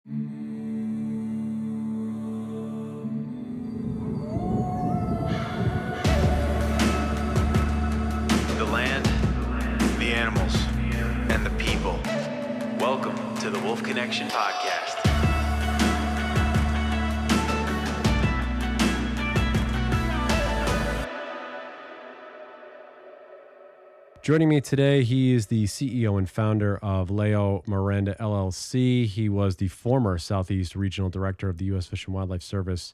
The land, the animals, and the people. Welcome to the Wolf Connection Podcast. Joining me today, he is the CEO and founder of Leo Miranda LLC. He was the former Southeast Regional Director of the U.S. Fish and Wildlife Service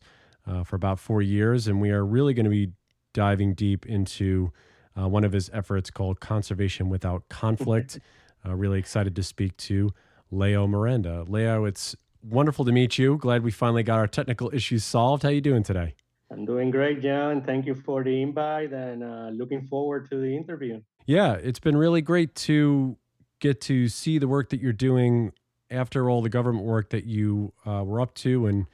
for about 4 years, and we are really going to be diving deep into one of his efforts called Conservation Without Conflict. Really excited to speak to Leo Miranda. Leo, it's wonderful to meet you. Glad we finally got our technical issues solved. How are you doing today? I'm doing great, John. Thank you for the invite and looking forward to the interview. Yeah, it's been really great to get to see the work that you're doing after all the government work that you were up to and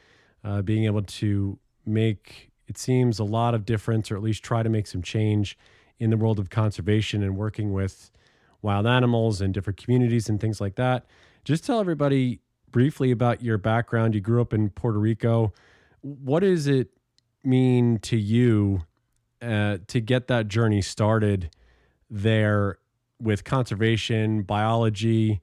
being able to make, it seems, a lot of difference, or at least try to make some change in the world of conservation and working with wild animals and different communities and things like that. Just tell everybody briefly about your background. You grew up in Puerto Rico. What does it mean to you to get that journey started there with conservation, biology,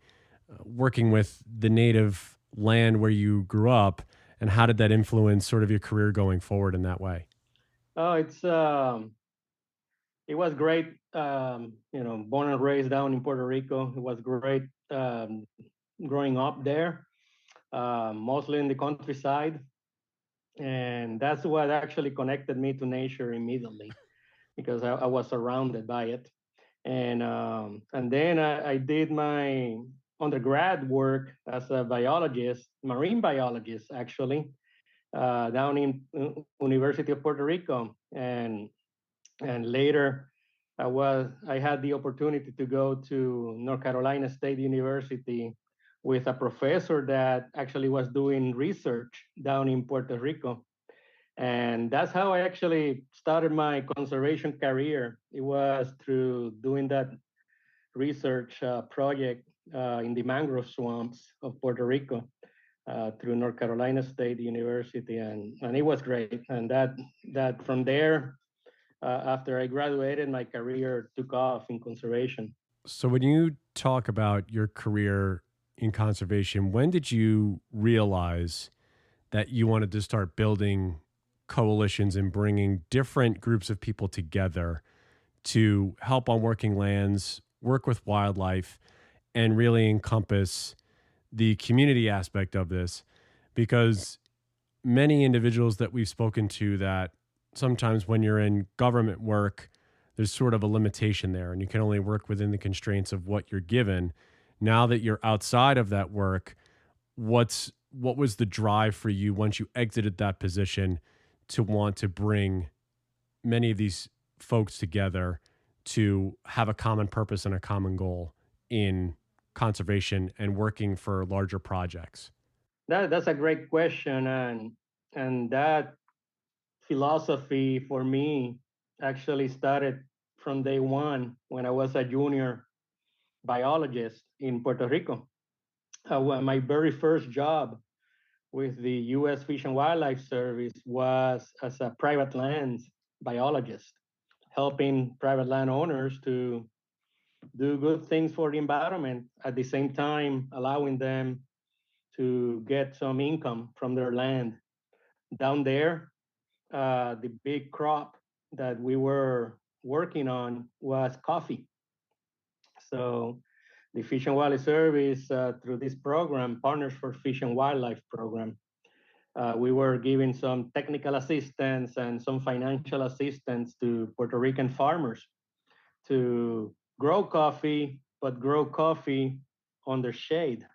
working with the native land where you grew up, and how did that influence sort of your career going forward in that way? Oh, it was great. Born and raised down in Puerto Rico. It was great growing up there, mostly in the countryside, and that's what actually connected me to nature immediately, because I was surrounded by it. And then I did my undergrad work as a biologist, marine biologist, actually, down in University of Puerto Rico. And later, I had the opportunity to go to North Carolina State University with a professor that actually was doing research down in Puerto Rico. And that's how I actually started my conservation career. It was through doing that research project in the mangrove swamps of Puerto Rico through North Carolina State University. And it was great. And that from there, after I graduated, my career took off in conservation. So when you talk about your career in conservation, when did you realize that you wanted to start building coalitions and bringing different groups of people together to help on working lands, work with wildlife, and really encompass the community aspect of this? Because many individuals that we've spoken to, that sometimes when you're in government work, there's sort of a limitation there and you can only work within the constraints of what you're given. Now that you're outside of that work, what was the drive for you once you exited that position to want to bring many of these folks together to have a common purpose and a common goal in conservation and working for larger projects? That's a great question, and that philosophy for me actually started from day one when I was a junior biologist in Puerto Rico. My very first job with the U.S. Fish and Wildlife Service was as a private lands biologist, helping private landowners to do good things for the environment, at the same time allowing them to get some income from their land. Down there, the big crop that we were working on was coffee. So the Fish and Wildlife Service, through this program, Partners for Fish and Wildlife program, we were giving some technical assistance and some financial assistance to Puerto Rican farmers to grow coffee, but grow coffee under shade.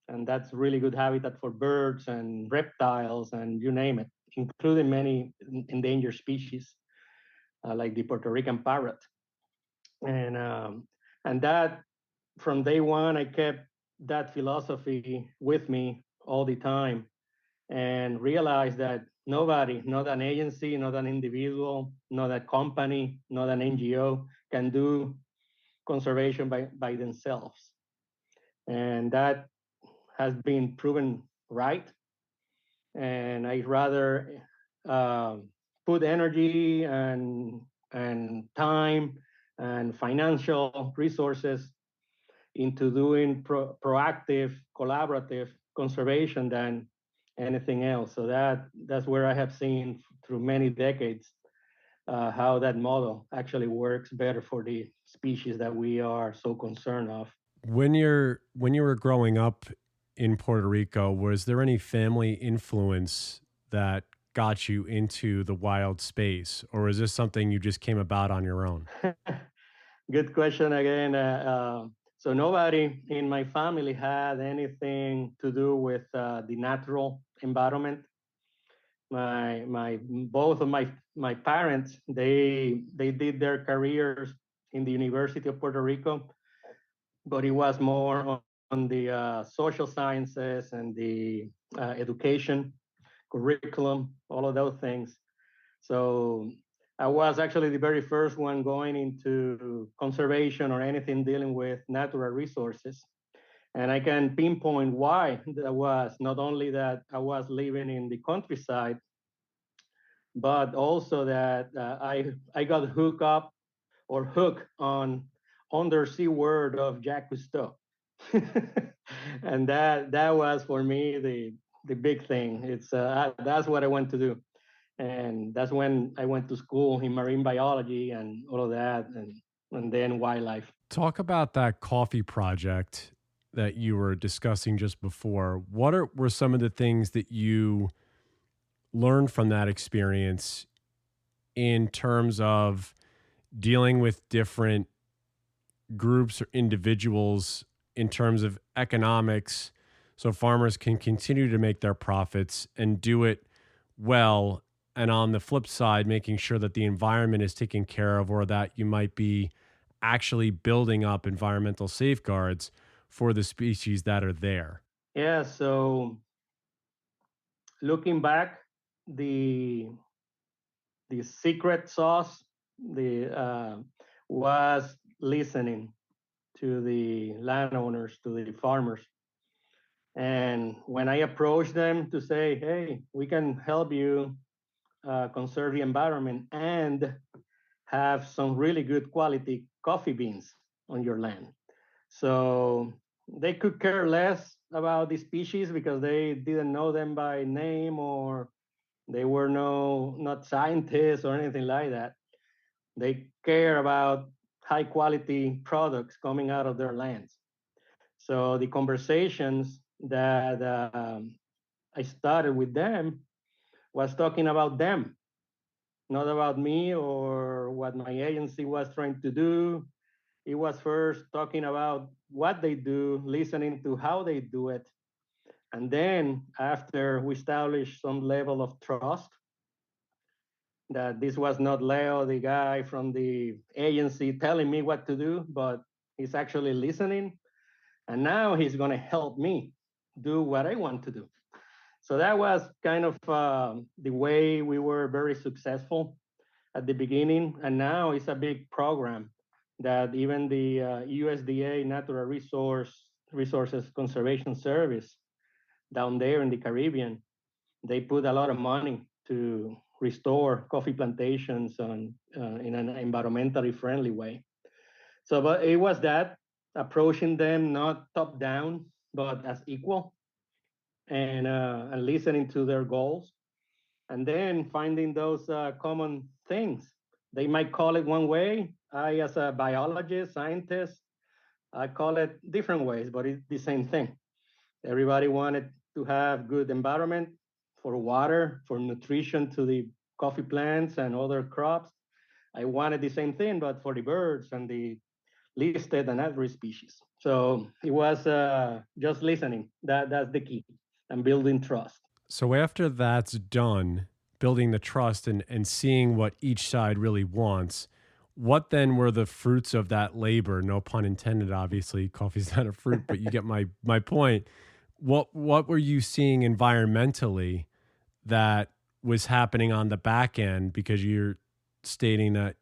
And that's really good habitat for birds and reptiles and you name it, including many endangered species like the Puerto Rican parrot. And that from day one, I kept that philosophy with me all the time and realized that nobody, not an agency, not an individual, not a company, not an NGO can do conservation by themselves. And that has been proven right, and I rather uh, put energy and time and financial resources into doing proactive, collaborative conservation than anything else. So that's where I have seen through many decades how that model actually works better for the species that we are so concerned of. When you were growing up in Puerto Rico, was there any family influence that got you into the wild space, or is this something you just came about on your own? Good question again. So nobody in my family had anything to do with the natural environment. My both of my parents they did their careers in the University of Puerto Rico, but it was more on the social sciences and the education curriculum, all of those things. So I was actually the very first one going into conservation or anything dealing with natural resources. And I can pinpoint why that was. Not only that I was living in the countryside, but also that I got hooked up or hooked on undersea world of Jacques Cousteau. And that was for me the big thing. It's that's what I want to do, and that's when I went to school in marine biology and all of that, and then wildlife. Talk about that coffee project that you were discussing just before. Were some of the things that you learned from that experience in terms of dealing with different groups or individuals in terms of economics so farmers can continue to make their profits and do it well, and on the flip side making sure that the environment is taken care of, or that you might be actually building up environmental safeguards for the species that are there? Yeah. So looking back, the the secret sauce the was listening to the landowners, to the farmers. And when I approached them to say, hey, we can help you conserve the environment and have some really good quality coffee beans on your land. So they could care less about the species because they didn't know them by name, or they were not scientists or anything like that. They care about high quality products coming out of their lands. So the conversations that I started with them was talking about them, not about me or what my agency was trying to do. It was first talking about what they do, listening to how they do it. And then after we established some level of trust, that this was not Leo, the guy from the agency, telling me what to do, but he's actually listening. And now he's going to help me do what I want to do. So that was kind of the way we were very successful at the beginning. And now it's a big program that even the USDA Natural Resources Conservation Service down there in the Caribbean, they put a lot of money to restore coffee plantations in an environmentally friendly way. So, but it was that approaching them not top down, but as equal, and listening to their goals, and then finding those common things. They might call it one way. I, as a biologist, scientist, I call it different ways, but it's the same thing. Everybody wanted to have good environment for water, for nutrition to the coffee plants and other crops. I wanted the same thing, but for the birds and the listed and at-risk species. So it was just listening. That's the key, and building trust. So after that's done, building the trust and seeing what each side really wants, what then were the fruits of that labor? No pun intended, obviously. Coffee's not a fruit, but you get my point. What were you seeing environmentally that was happening on the back end? Because you're stating that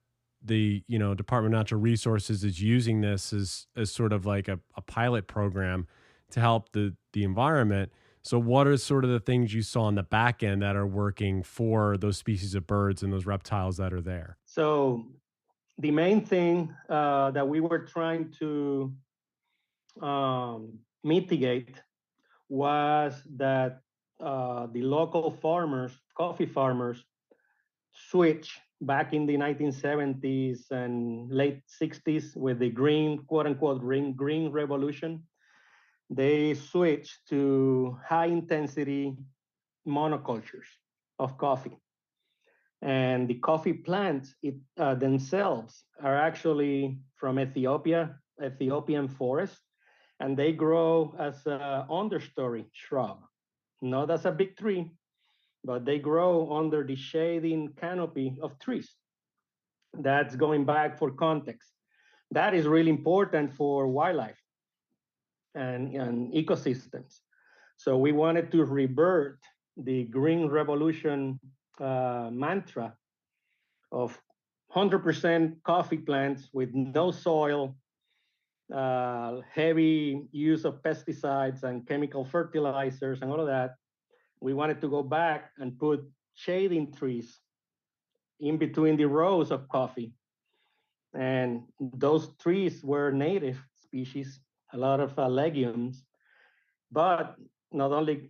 the Department of Natural Resources is using this as sort of like a pilot program to help the environment. So what are sort of the things you saw on the back end that are working for those species of birds and those reptiles that are there? So the main thing that we were trying to mitigate was that the local farmers, coffee farmers, switched back in the 1970s and late 60s with the green, quote unquote, green revolution. They switched to high intensity monocultures of coffee. And the coffee plants themselves are actually from Ethiopia, Ethiopian forest, and they grow as an understory shrub, not as a big tree, but they grow under the shading canopy of trees. That's going back for context. That is really important for wildlife and ecosystems. So we wanted to revert the Green Revolution mantra of 100% coffee plants with no soil, heavy use of pesticides and chemical fertilizers and all of that. We wanted to go back and put shading trees in between the rows of coffee. And those trees were native species, a lot of legumes, but not only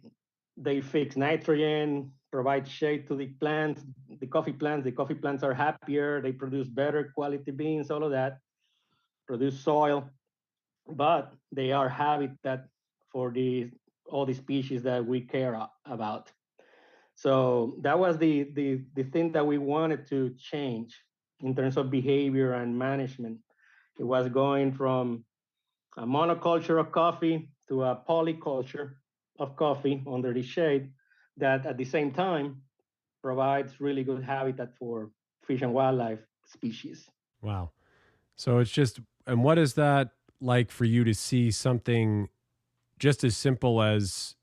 they fix nitrogen, provide shade to the plants, the coffee plants are happier, they produce better quality beans, all of that, produce soil, but they are habitat for all the species that we care about. So that was the thing that we wanted to change in terms of behavior and management. It was going from a monoculture of coffee to a polyculture of coffee under the shade that at the same time provides really good habitat for fish and wildlife species. Wow. So it's just, and what is that like for you to see something just as simple as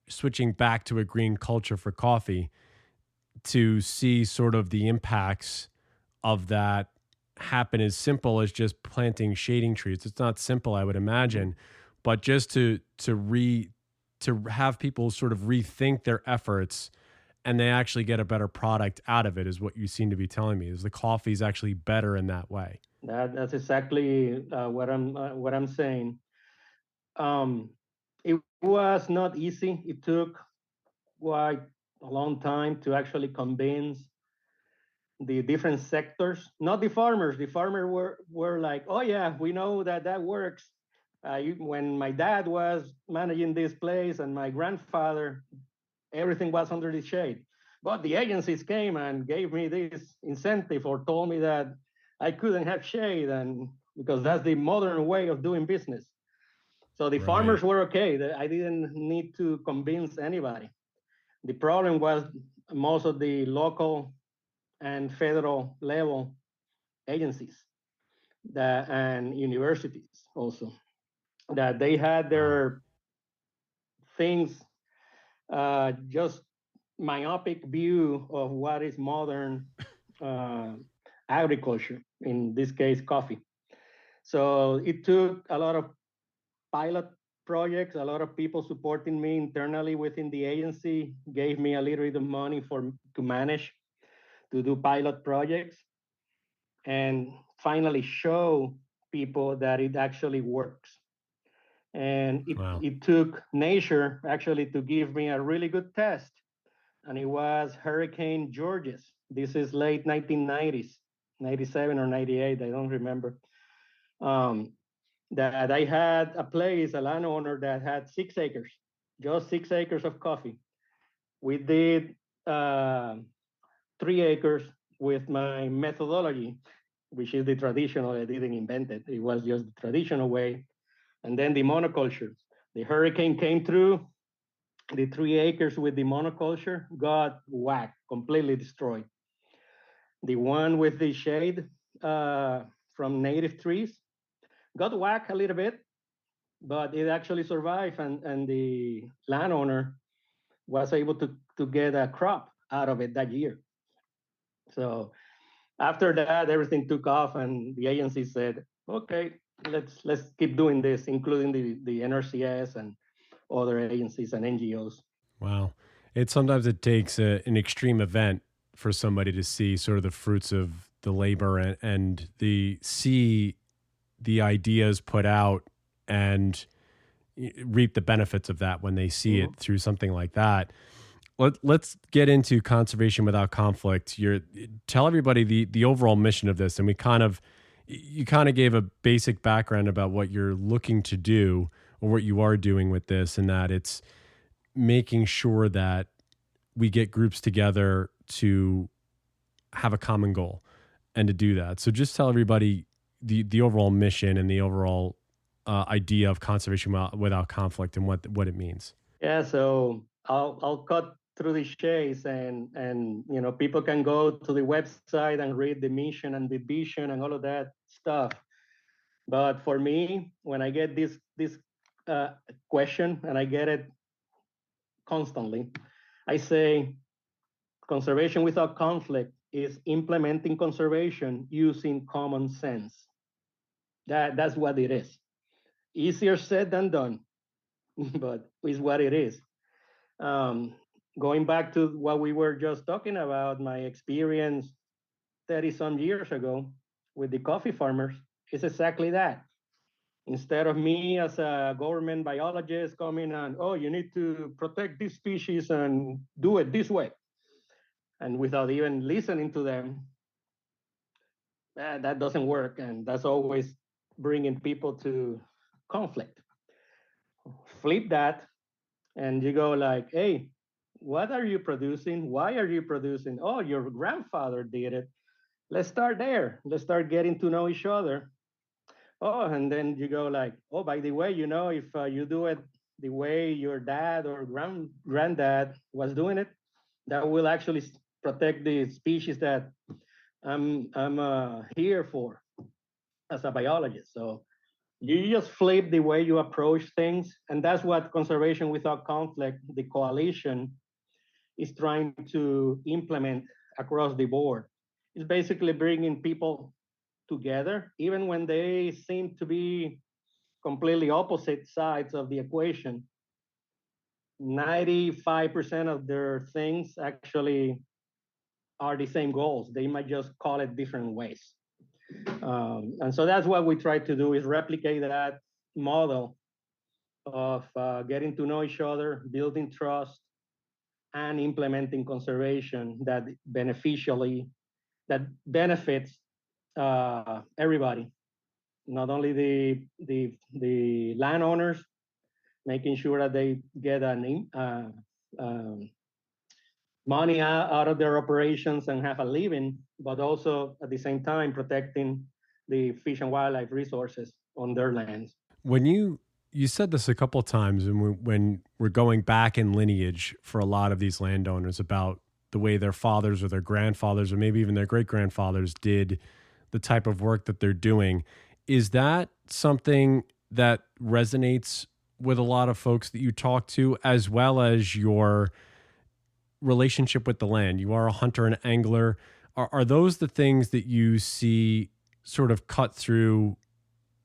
switching back to a green culture for coffee, to see sort of the impacts of that happen as simple as just planting shading trees? It's not simple, I would imagine, but just to have people sort of rethink their efforts and they actually get a better product out of it is what you seem to be telling me, is the coffee is actually better in that way. That's exactly what I'm saying. Um, it was not easy. It took quite a long time to actually convince the different sectors, not the farmers. The farmers were like, "Oh yeah, we know that that works." When my dad was managing this place and my grandfather, everything was under the shade. But the agencies came and gave me this incentive or told me that I couldn't have shade, and because that's the modern way of doing business. So the Right. farmers were okay. I didn't need to convince anybody. The problem was most of the local and federal level agencies and universities also, that they had Wow. their things just myopic view of what is modern uh, agriculture, in this case, coffee. So it took a lot of pilot projects, a lot of people supporting me internally within the agency, gave me a little bit of money to manage, to do pilot projects, and finally show people that it actually works. And Wow. it took nature actually to give me a really good test. And it was Hurricane Georges. This is late 1990s, 97 or 98, I don't remember. Um, that I had a place, a landowner that had 6 acres, just 6 acres of coffee. We did 3 acres with my methodology, which is the traditional. I didn't invent it. It was just the traditional way. And then the monoculture. The hurricane came through. The 3 acres with the monoculture got whacked, completely destroyed. The one with the shade from native trees got whacked a little bit, but it actually survived, and the landowner was able to get a crop out of it that year. So after that, everything took off, and the agency said, "Okay, let's keep doing this," including the NRCS and other agencies and NGOs. Wow. Sometimes it takes an extreme event for somebody to see sort of the fruits of the labor and the see the ideas put out and reap the benefits of that when they see it Mhm. through something like that. Let's get into conservation without conflict. Tell everybody the overall mission of this, and you kind of gave a basic background about what you're looking to do or what you are doing with this, and that it's making sure that we get groups together to have a common goal and to do that. So just tell everybody the overall mission and the overall idea of conservation without conflict and what it means. Yeah, so I'll cut through the chase, and people can go to the website and read the mission and the vision and all of that stuff. But for me, when I get this question, and I get it constantly, I say conservation without conflict is implementing conservation using common sense. That's what it is. Easier said than done, but it's what it is. Um, Going back to what we were just talking about, my experience 30 some years ago with the coffee farmers is exactly that. Instead of me as a government biologist coming and, oh, you need to protect this species and do it this way, and without even listening to them, that doesn't work. And that's always bringing people to conflict. Flip that, and you go like, hey, what are you producing? Why are you producing? Oh, your grandfather did it. Let's start there. Let's start getting to know each other. Oh, and then you go like, oh, by the way, if you do it the way your dad or granddad was doing it, that will actually protect the species that I'm here for as a biologist. So you just flip the way you approach things, and that's what conservation without conflict, the coalition, is trying to implement across the board. It's basically bringing people together, even when they seem to be completely opposite sides of the equation. 95% of their things actually are the same goals. They might just call it different ways. And so that's what we try to do is replicate that model of getting to know each other, building trust, and implementing conservation that benefits everybody, not only the landowners, making sure that they get um, money out of their operations and have a living, but also at the same time protecting the fish and wildlife resources on their lands. When you said this a couple of times, and when we're going back in lineage for a lot of these landowners about the way their fathers or their grandfathers or maybe even their great grandfathers did the type of work that they're doing, is that something that resonates with a lot of folks that you talk to, as well as your relationship with the land? You are a hunter and angler. Are those the things that you see sort of cut through,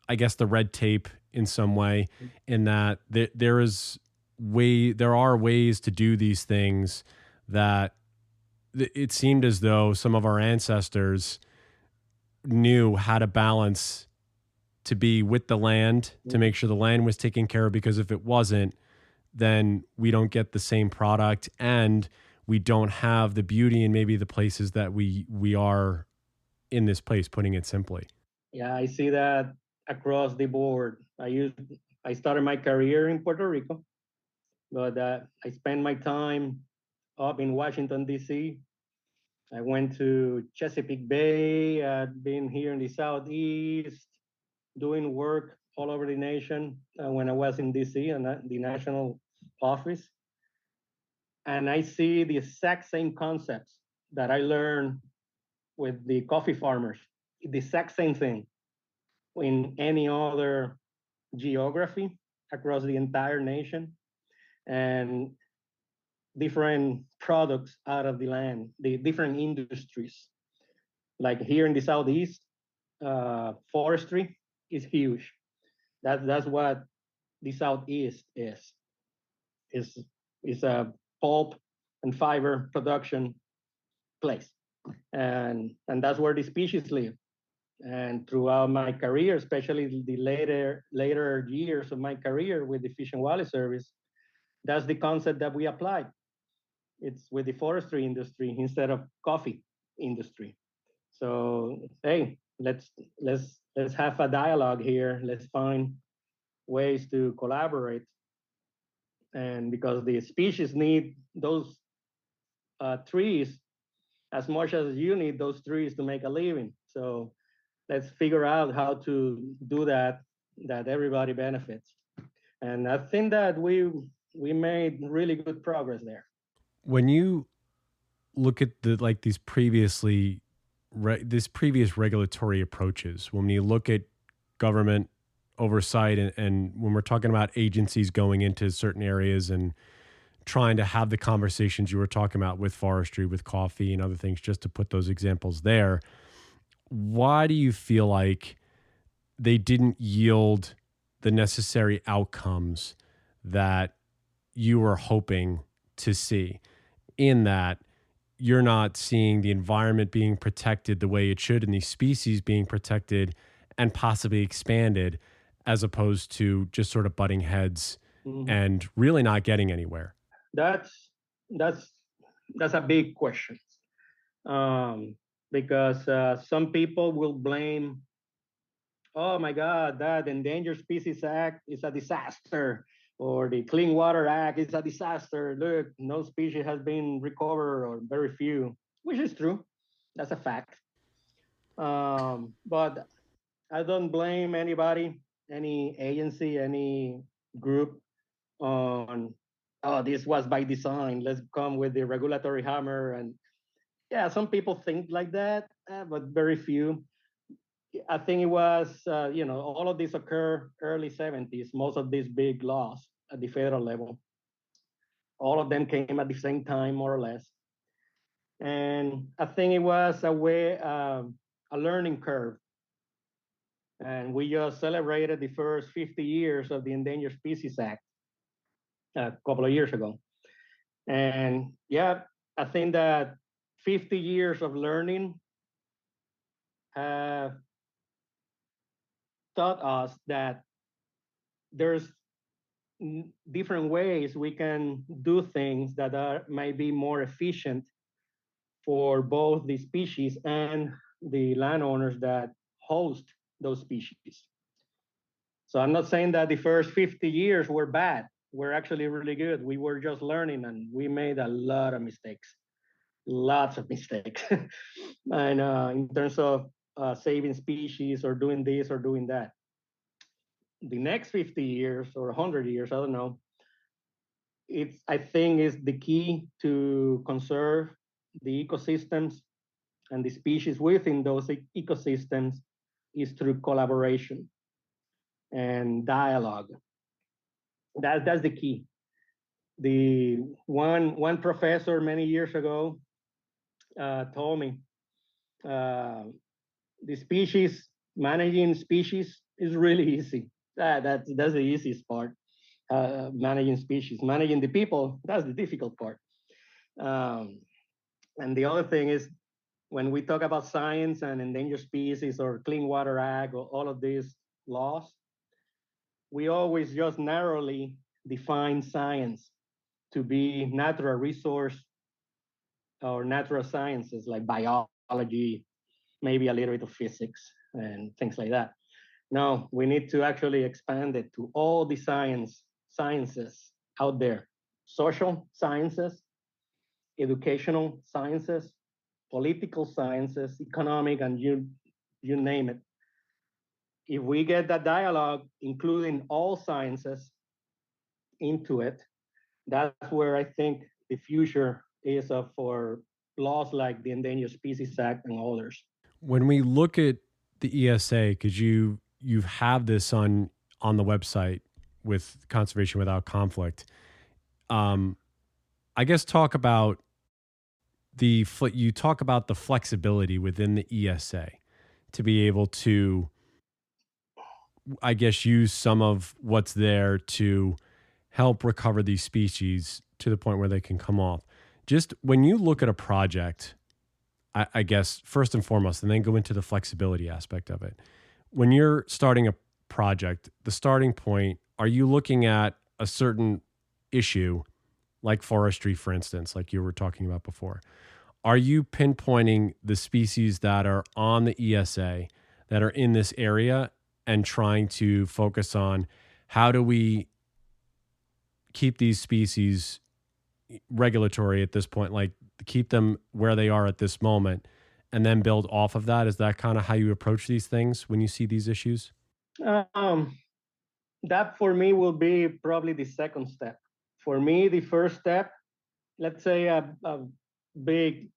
I guess, the red tape in some way, in that there are ways to do these things that it seemed as though some of our ancestors knew how to balance, to be with the land, to make sure the land was taken care of, because if it wasn't, then we don't get the same product and we don't have the beauty and maybe the places that we are in this place, putting it simply. Yeah, I see that across the board. I started my career in Puerto Rico, but I spent my time up in Washington D.C. I went to Chesapeake Bay. I've been here in the Southeast, doing work all over the nation when I was in DC and the national office. And I see the exact same concepts that I learned with the coffee farmers, the exact same thing in any other geography across the entire nation, and different products out of the land, the different industries. Like here in the Southeast, forestry is huge. That's what the Southeast is. is a pulp and fiber production place, and that's where the species live. And throughout my career, especially the later years of my career with the Fish and Wildlife Service, that's the concept that we applied. It's with the forestry industry instead of coffee industry. So hey, let's have a dialogue here. Let's find ways to collaborate, and because the species need those trees as much as you need those trees to make a living. So let's figure out how to do that, that everybody benefits. And I think that we made really good progress there. When you look at the like these this previous regulatory approaches, when you look at government oversight and when we're talking about agencies going into certain areas and trying to have the conversations you were talking about with forestry, with coffee and other things, just to put those examples there, why do you feel like they didn't yield the necessary outcomes that you were hoping to see, in that you're not seeing the environment being protected the way it should and these species being protected and possibly expanded, as opposed to just sort of butting heads and really not getting anywhere? That's that's that's a big question, because some people will blame, oh my God, that Endangered Species Act is a disaster, or the Clean Water Act is a disaster. Look, no species has been recovered, or very few, which is true. That's a fact. But I don't blame anybody, any agency, any group on, oh, this was by design. Let's come with the regulatory hammer. And yeah, some people think like that, but very few. I think it was, all of this occurred early 70s, most of these big laws at the federal level. All of them came at the same time, more or less. And I think it was a learning curve. And we just celebrated the first 50 years of the Endangered Species Act a couple of years ago. And yeah, I think that 50 years of learning have taught us that there's different ways we can do things that might be more efficient for both the species and the landowners that host those species. So I'm not saying that the first 50 years were bad. We're actually really good. We were just learning and we made a lot of mistakes, lots of mistakes. And in terms of saving species or doing this or doing that. The next 50 years or 100 years, I don't know, I think is the key to conserve the ecosystems and the species within those ecosystems is through collaboration and dialogue. That's the key. The one professor many years ago told me the species managing species is really easy. That's the easiest part. Managing species, managing the people, that's the difficult part. And the other thing is when we talk about science and endangered species or Clean Water Act or all of these laws, we always just narrowly define science to be natural resource or natural sciences like biology, maybe a little bit of physics and things like that. No, we need to actually expand it to all the sciences out there, social sciences, educational sciences, political sciences, economic, and you name it. If we get that dialogue, including all sciences into it, that's where I think the future is for laws like the Endangered Species Act and others. When we look at the ESA, because you have this on the website with Conservation Without Conflict, I guess talk about you talk about the flexibility within the ESA to be able to, I guess, use some of what's there to help recover these species to the point where they can come off. Just when you look at a project, I guess first and foremost, and then go into the flexibility aspect of it. When you're starting a project, the starting point, are you looking at a certain issue like forestry, for instance, like you were talking about before? Are you pinpointing the species that are on the ESA that are in this area and trying to focus on how do we keep these species regulatory at this point, like keep them where they are at this moment, and then build off of that? Is that kind of how you approach these things when you see these issues? Um, that for me will be probably the second step. For me, the first step, let's say a big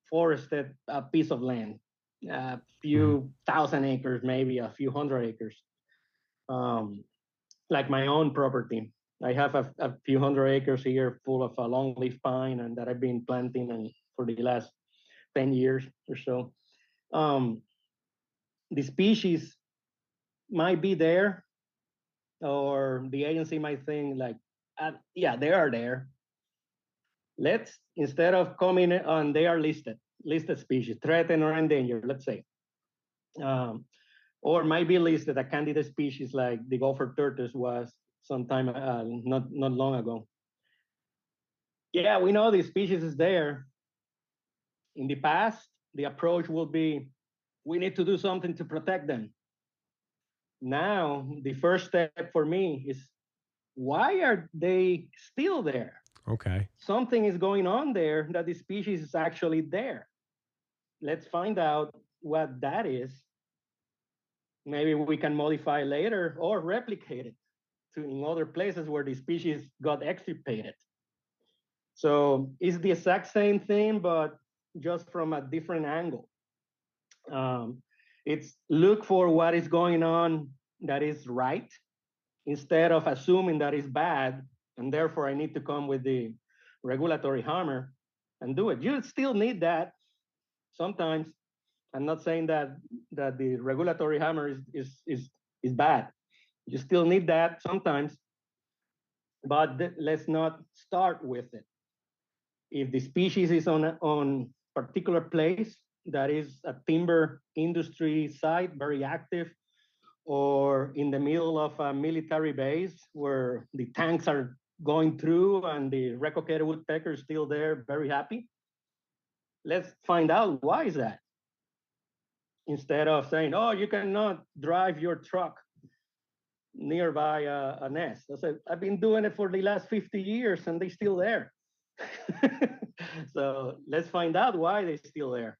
forested piece of land, a Mhm. few thousand acres, maybe a few hundred acres, um, like my own property. I have a few hundred acres here full of longleaf pine and that I've been planting and for the last 10 years or so. Um, the species might be there, or the agency might think like, yeah, they are there. Let's, instead of coming on, they are listed species, threatened or endangered, let's say. Um, or might be listed a candidate species like the gopher tortoise was sometime not long ago. Yeah, we know the species is there. In the past, the approach will be we need to do something to protect them. Now, the first step for me is why are they still there? Okay. Something is going on there that the species is actually there. Let's find out what that is. Maybe we can modify later or replicate it to in other places where the species got extirpated. So it's the exact same thing, but just from a different angle. Um, it's look for what is going on that is right instead of assuming that is bad, and therefore I need to come with the regulatory hammer and do it. You still need that sometimes. I'm not saying that the regulatory hammer is bad. You still need that sometimes, but let's not start with it. If the species is on particular place that is a timber industry site, very active, or in the middle of a military base where the tanks are going through and the recocated woodpecker is still there, very happy. Let's find out why is that. Instead of saying, "Oh, you cannot drive your truck nearby a nest." I said, "I've been doing it for the last 50 years and they're still there." So let's find out why they're still there.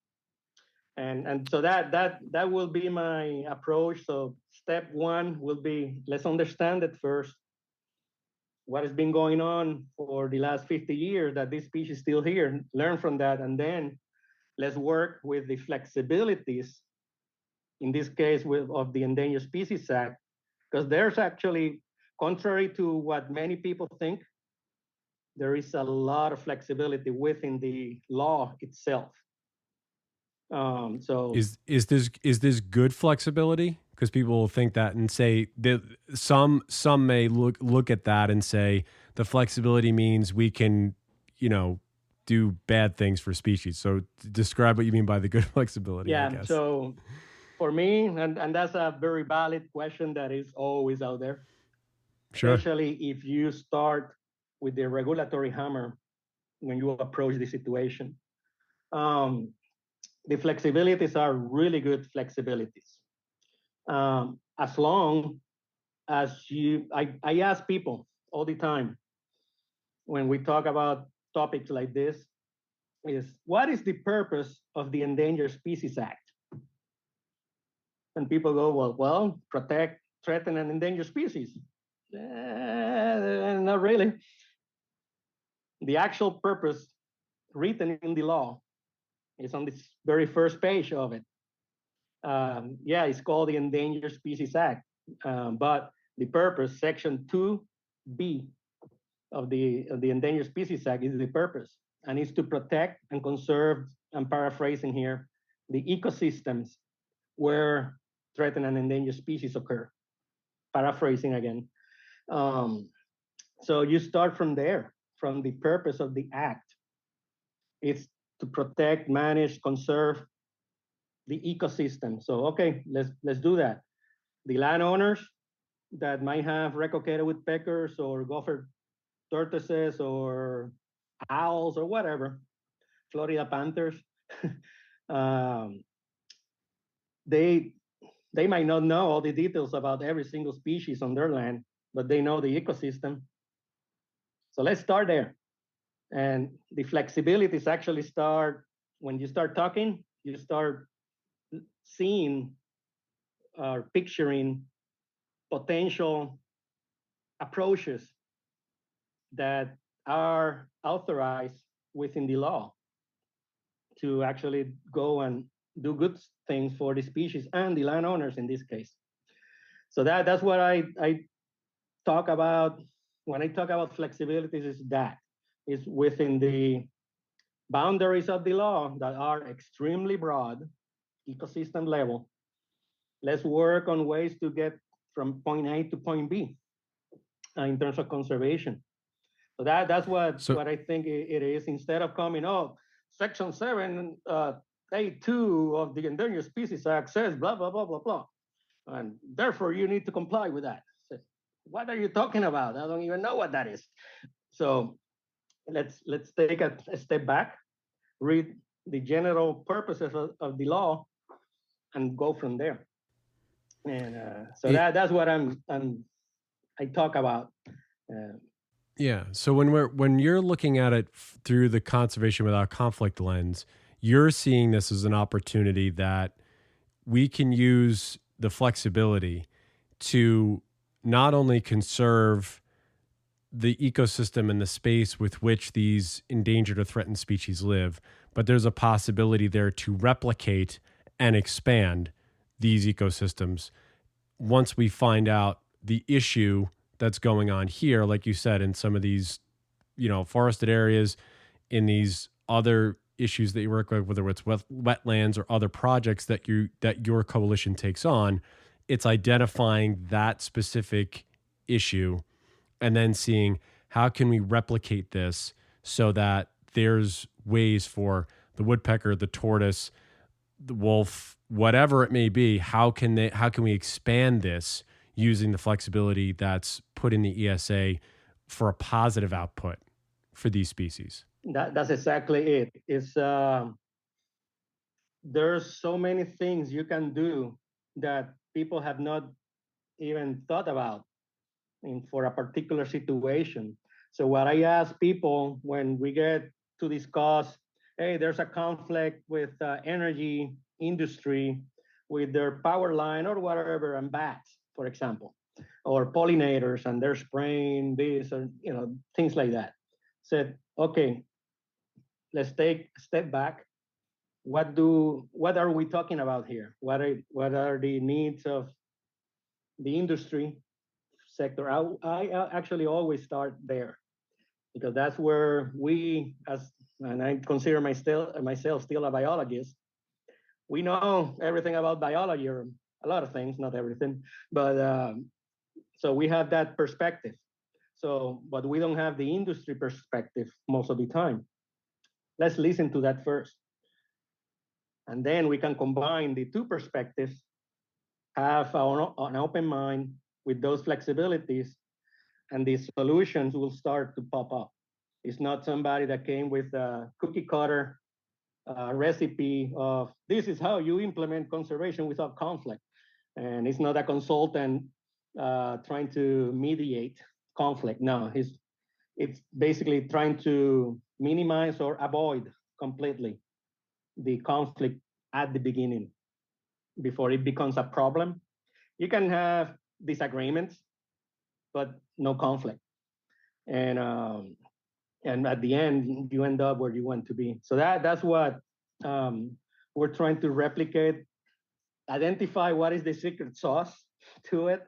And so that will be my approach. So step one will be let's understand it first. What has been going on for the last 50 years that this species is still here, learn from that, and then let's work with the flexibilities, in this case of the Endangered Species Act, because there's actually, contrary to what many people think, there is a lot of flexibility within the law itself. So Is this good flexibility? Because people will think that and say that some may look at that and say the flexibility means we can, do bad things for species. So describe what you mean by the good flexibility, I yeah, guess. so for me, and that's a very valid question that is always out there, Sure. especially if you start with the regulatory hammer when you approach the situation. Um, the flexibilities are really good flexibilities. As long as I ask people all the time when we talk about topics like this is what is the purpose of the Endangered Species Act? And people go, well, protect threatened and endangered species. Not really. The actual purpose written in the law is on this very first page of it. Yeah, it's called the Endangered Species Act, but the purpose, Section 2B of the Endangered Species Act, is the purpose, and it's to protect and conserve. I'm paraphrasing here, the ecosystems where threatened and endangered species occur. Paraphrasing again. Um, So you start from there, from the purpose of the act. It's to protect, manage, conserve the ecosystem. So okay, let's do that. The landowners that might have relocated woodpeckers or gopher tortoises or owls or whatever, Florida panthers, um, they they might not know all the details about every single species on their land, but they know the ecosystem. So let's start there. And the flexibilities actually start when you start talking, you start seeing or picturing potential approaches that are authorized within the law to actually go and do good things for the species and the landowners in this case. So that's what I talk about when I talk about flexibilities is that is within the boundaries of the law that are extremely broad, ecosystem level. Let's work on ways to get from point A to point B in terms of conservation. So that's So what I think it is. Instead of coming, oh, Section 7, A2 of the Endangered Species Act says blah, blah, blah, blah, blah. And therefore, you need to comply with that. So, what are you talking about? I don't even know what that is. So let's take a step back, read the general purposes of the law, and go from there. And so it, that's what I talk about. Uh, yeah. So when you're looking at it through the conservation without conflict lens, you're seeing this as an opportunity that we can use the flexibility to not only conserve the ecosystem and the space with which these endangered or threatened species live, but there's a possibility there to replicate and expand these ecosystems once we find out the issue that's going on here, like you said, in some of these, forested areas, in these other issues that you work with, whether it's wetlands or other projects that your coalition takes on. It's identifying that specific issue and then seeing how can we replicate this so that there's ways for the woodpecker, the tortoise, the wolf, whatever it may be, how can we expand this using the flexibility that's put in the ESA for a positive output for these species? that's exactly it. It's there's so many things you can do that people have not even thought about for a particular situation. So what I ask people when we get to discuss, hey, there's a conflict with energy industry with their power line or whatever, and bats, for example, or pollinators, and they're spraying this, or things like that. Said, okay, let's take a step back. What are we talking about here? What are the needs of the industry sector? I actually always start there because that's where and I consider myself still a biologist. We know everything about biology, or a lot of things, not everything, but so we have that perspective. So, but we don't have the industry perspective most of the time. Let's listen to that first. And then we can combine the two perspectives, have an open mind with those flexibilities, and the solutions will start to pop up. It's not somebody that came with a cookie cutter recipe of this is how you implement conservation without conflict. And it's not a consultant trying to mediate conflict. No, it's basically trying to minimize or avoid completely the conflict at the beginning before it becomes a problem. You can have disagreements, but no conflict. And at the end, you end up where you want to be. So that's what we're trying to replicate, identify what is the secret sauce to it,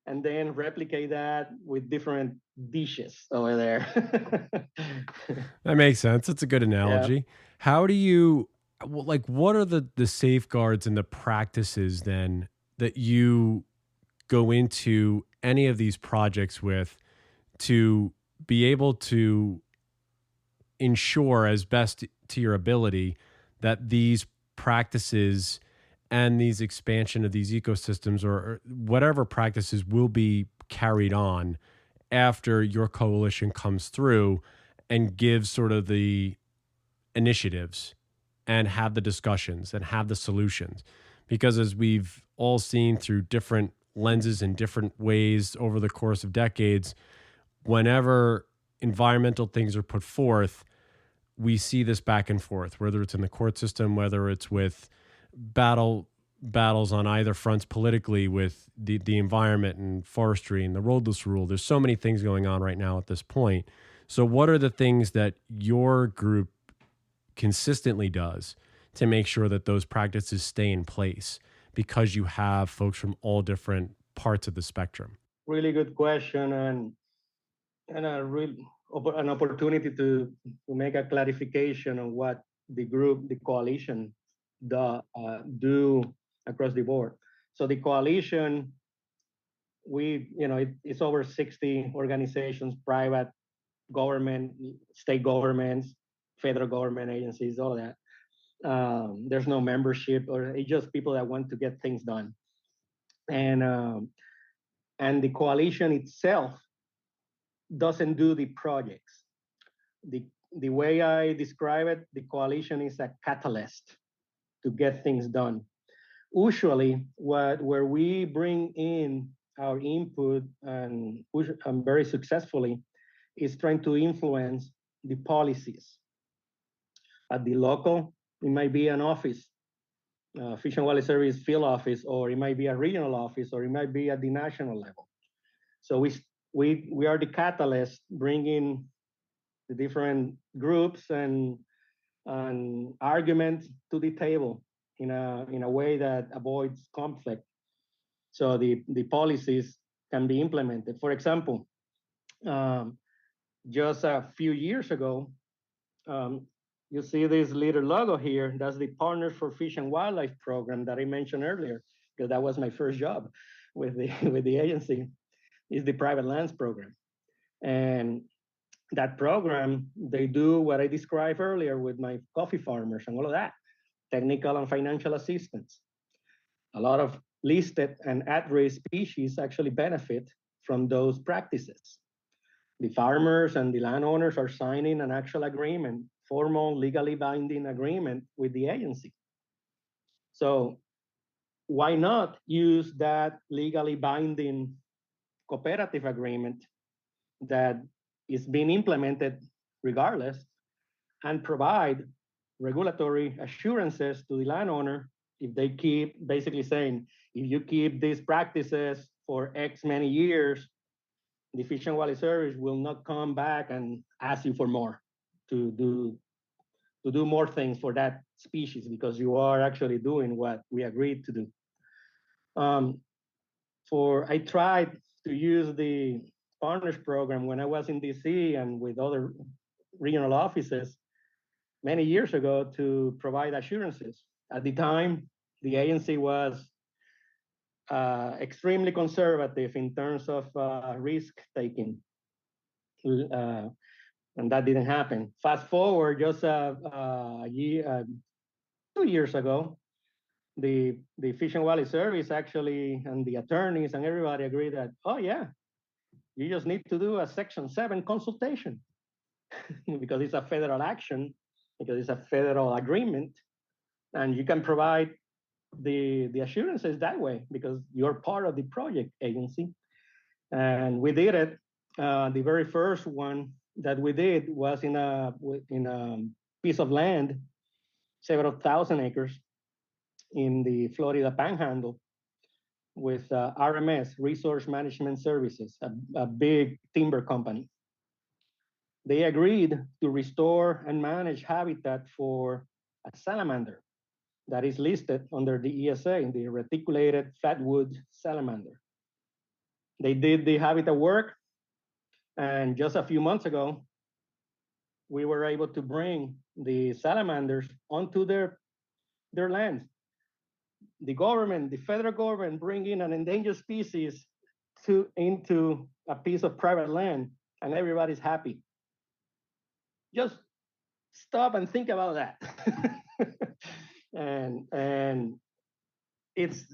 and then replicate that with different dishes over there. That makes sense. It's a good analogy. Yeah. How do you what are the safeguards and the practices then that you go into any of these projects with to be able to ensure as best to your ability that these practices and these expansion of these ecosystems or whatever practices will be carried on after your coalition comes through and gives sort of the initiatives and have the discussions and have the solutions. Because as we've all seen through different lenses and different ways over the course of decades, whenever environmental things are put forth, we see this back and forth, whether it's in the court system, whether it's with battles on either fronts politically with the environment and forestry and the roadless rule. There's so many things going on right now at this point. So what are the things that your group consistently does to make sure that those practices stay in place because you have folks from all different parts of the spectrum? Really good question, and an opportunity to make a clarification on what the coalition, do across the board. So the coalition, it's over 60 organizations, private government, state governments, federal government agencies, all of that. There's no membership, or it's just people that want to get things done. And the coalition itself doesn't do the projects. The way I describe it, the coalition is a catalyst to get things done. Usually, where we bring in our input and very successfully is trying to influence the policies. At the local, it might be an office, Fish and Wildlife Service field office, or it might be a regional office, or it might be at the national level. So we are the catalyst, bringing the different groups and arguments to the table in a way that avoids conflict, so the policies can be implemented. For example, just a few years ago, you see this little logo here. That's the Partners for Fish and Wildlife program that I mentioned earlier, because that was my first job with the agency. Is the private lands program, and that program, they do what I described earlier with my coffee farmers and all of that, technical and financial assistance. A lot of listed and at-risk species actually benefit from those practices. The farmers and the landowners are signing an actual agreement, formal, legally binding agreement with the agency. So why not use that legally binding cooperative agreement that is being implemented regardless, and provide regulatory assurances to the landowner if they keep basically saying, if you keep these practices for X many years, the Fish and Wildlife Service will not come back and ask you for more to do more things for that species, because you are actually doing what we agreed to do. I tried to use the Partners program when I was in DC and with other regional offices many years ago to provide assurances. At the time, the agency was extremely conservative in terms of risk taking, and that didn't happen. Fast forward just a year, 2 years ago, the Fish and Wildlife Service actually, and the attorneys and everybody agreed that, oh yeah, you just need to do a Section 7 consultation because it's a federal action, because it's a federal agreement, and you can provide the assurances that way because you're part of the project agency. And we did it. The very first one that we did was in a piece of land, several thousand acres in the Florida Panhandle, with RMS, Resource Management Services, a big timber company. They agreed to restore and manage habitat for a salamander that is listed under the ESA, the reticulated flatwood salamander. They did the habitat work, and just a few months ago, we were able to bring the salamanders onto their lands. The government, the federal government, bringing an endangered species into a piece of private land and everybody's happy. Just stop and think about that. And it's,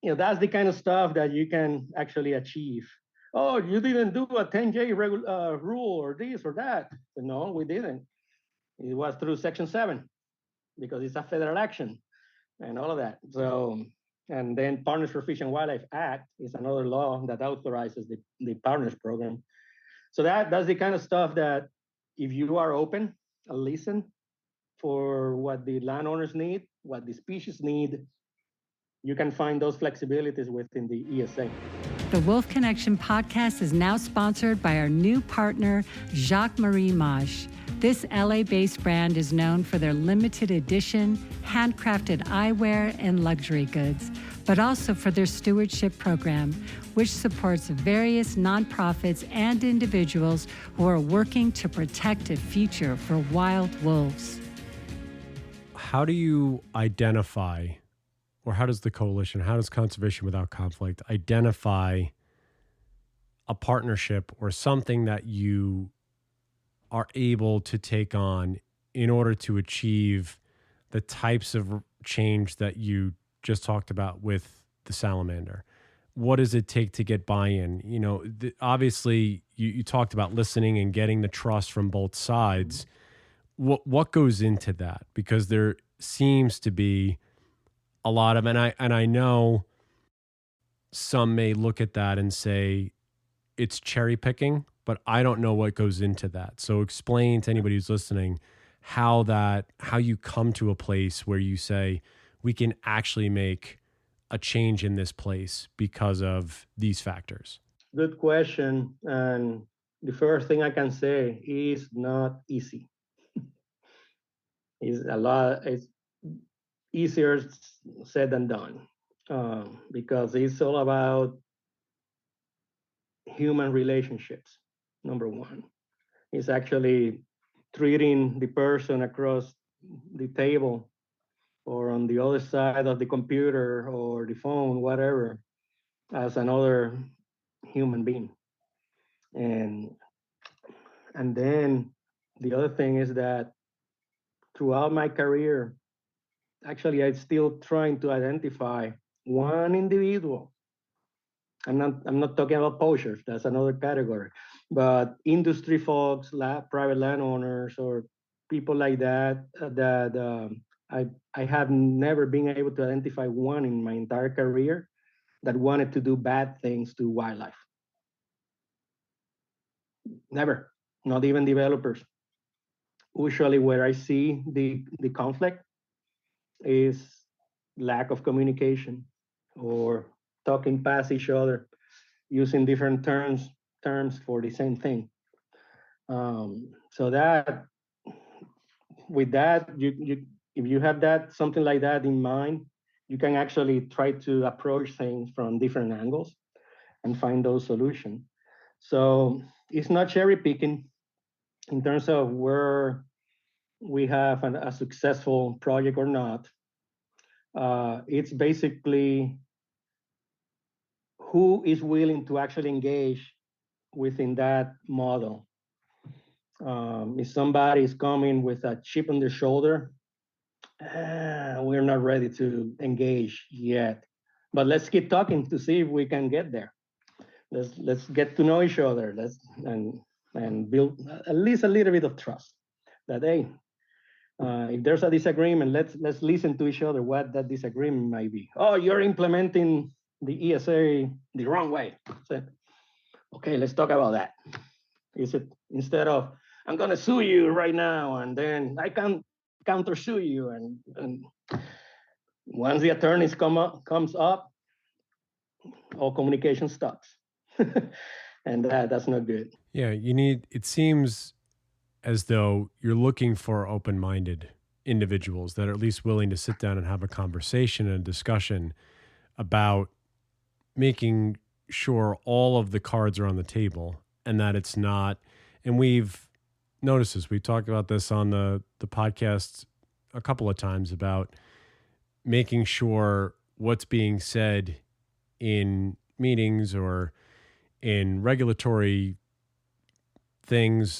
that's the kind of stuff that you can actually achieve. Oh, you didn't do a 10J rule or this or that. No, we didn't. It was through Section 7 because it's a federal action and all of that. So, and then Partners for Fish and Wildlife Act is another law that authorizes the Partners Program. So that's the kind of stuff that if you are open and listen for what the landowners need, what the species need, you can find those flexibilities within the ESA. The Wolf Connection podcast is now sponsored by our new partner, Jacques-Marie Mage. This LA-based brand is known for their limited edition, handcrafted eyewear and luxury goods, but also for their stewardship program, which supports various nonprofits and individuals who are working to protect a future for wild wolves. How do you identify, or how does the coalition, how does Conservation Without Conflict identify a partnership or something that you are able to take on in order to achieve the types of change that you just talked about with the salamander? What does it take to get buy-in? Obviously you talked about listening and getting the trust from both sides. What goes into that? Because there seems to be a lot of, and I know some may look at that and say it's cherry picking, but I don't know what goes into that. So explain to anybody who's listening how you come to a place where you say we can actually make a change in this place because of these factors. Good question. And the first thing I can say is not easy. It's easier said than done, because it's all about human relationships. Number one, it's actually treating the person across the table or on the other side of the computer or the phone, whatever, as another human being. And then the other thing is that throughout my career, actually, I'm still trying to identify one individual. I'm not talking about poachers, that's another category, but industry folks, private landowners, or people like that, I have never been able to identify one in my entire career that wanted to do bad things to wildlife. Never, not even developers. Usually where I see the conflict is lack of communication or talking past each other, using different terms for the same thing. So that with that, you if you have that something like that in mind, you can actually try to approach things from different angles and find those solutions. So it's not cherry picking in terms of where we have a successful project or not. It's basically who is willing to actually engage within that model. If somebody is coming with a chip on their shoulder, we're not ready to engage yet. But let's keep talking to see if we can get there. Let's get to know each other. And build at least a little bit of trust. That hey, if there's a disagreement, let's listen to each other what that disagreement might be. Oh, you're implementing the ESA the wrong way. So, okay, let's talk about that. Is it instead of I'm gonna sue you right now and then I can counter sue you and once the attorneys comes up, all communication stops. And that's not good. Yeah, it seems as though you're looking for open-minded individuals that are at least willing to sit down and have a conversation and a discussion about making sure all of the cards are on the table and that it's not, and we've noticed this, we talked about this on the podcast a couple of times about making sure what's being said in meetings or in regulatory things,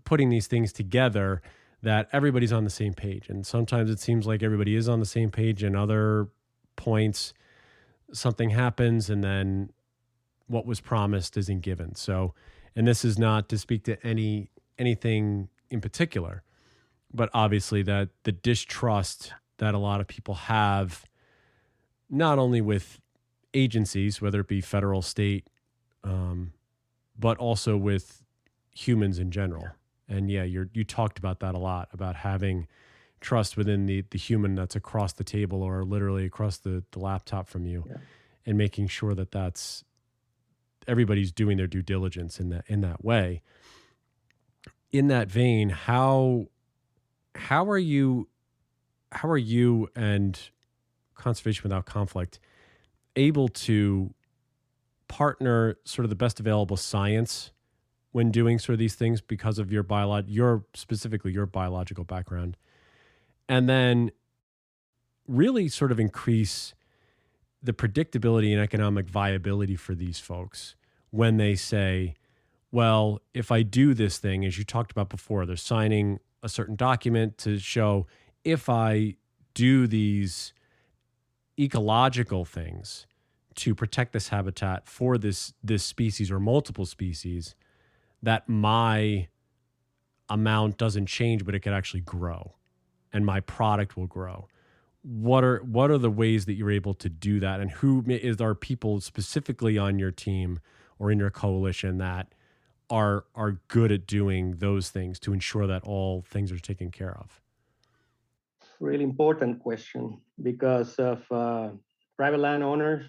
putting these things together, that everybody's on the same page. And sometimes it seems like everybody is on the same page, and other points something happens and then what was promised isn't given. So, and this is not to speak to anything in particular, but obviously that the distrust that a lot of people have, not only with agencies, whether it be federal, state, but also with humans in general. And yeah, you talked about that a lot, about having trust within the human that's across the table or literally across the laptop from you, and making sure that that's everybody's doing their due diligence in that way. In that vein, how are you and Conservation Without Conflict able to partner sort of the best available science when doing sort of these things because of specifically your biological background, and then really sort of increase the predictability and economic viability for these folks when they say, well, if I do this thing, as you talked about before, they're signing a certain document to show, if I do these ecological things to protect this habitat for this species or multiple species, that my amount doesn't change, but it could actually grow and my product will grow. What are the ways that you're able to do that? And are people specifically on your team or in your coalition that are good at doing those things to ensure that all things are taken care of? Really important question, because of private landowners,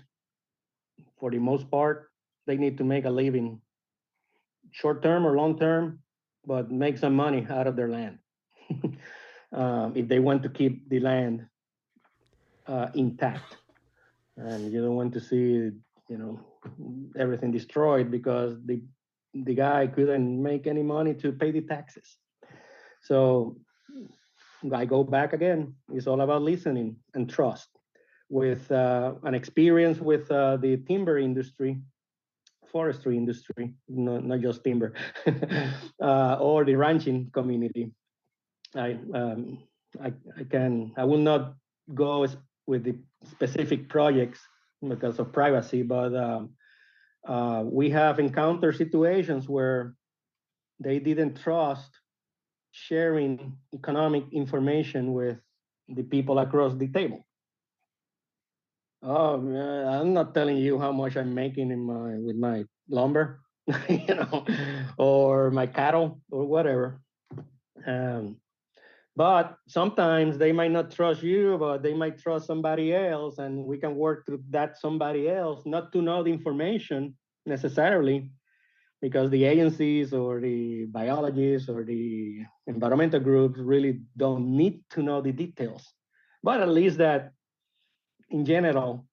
for the most part, they need to make a living, short term or long term, but make some money out of their land. If they want to keep the land intact, and you don't want to see, everything destroyed because the guy couldn't make any money to pay the taxes. So I go back again. It's all about listening and trust. With an experience with the timber industry, forestry industry, not just timber, or the ranching community, I will not go with the specific projects because of privacy, but we have encountered situations where they didn't trust sharing economic information with the people across the table. Oh, I'm not telling you how much I'm making with my lumber, or my cattle or whatever. But sometimes they might not trust you, but they might trust somebody else, and we can work through that somebody else, not to know the information necessarily, because the agencies or the biologists or the environmental groups really don't need to know the details. But at least that in general,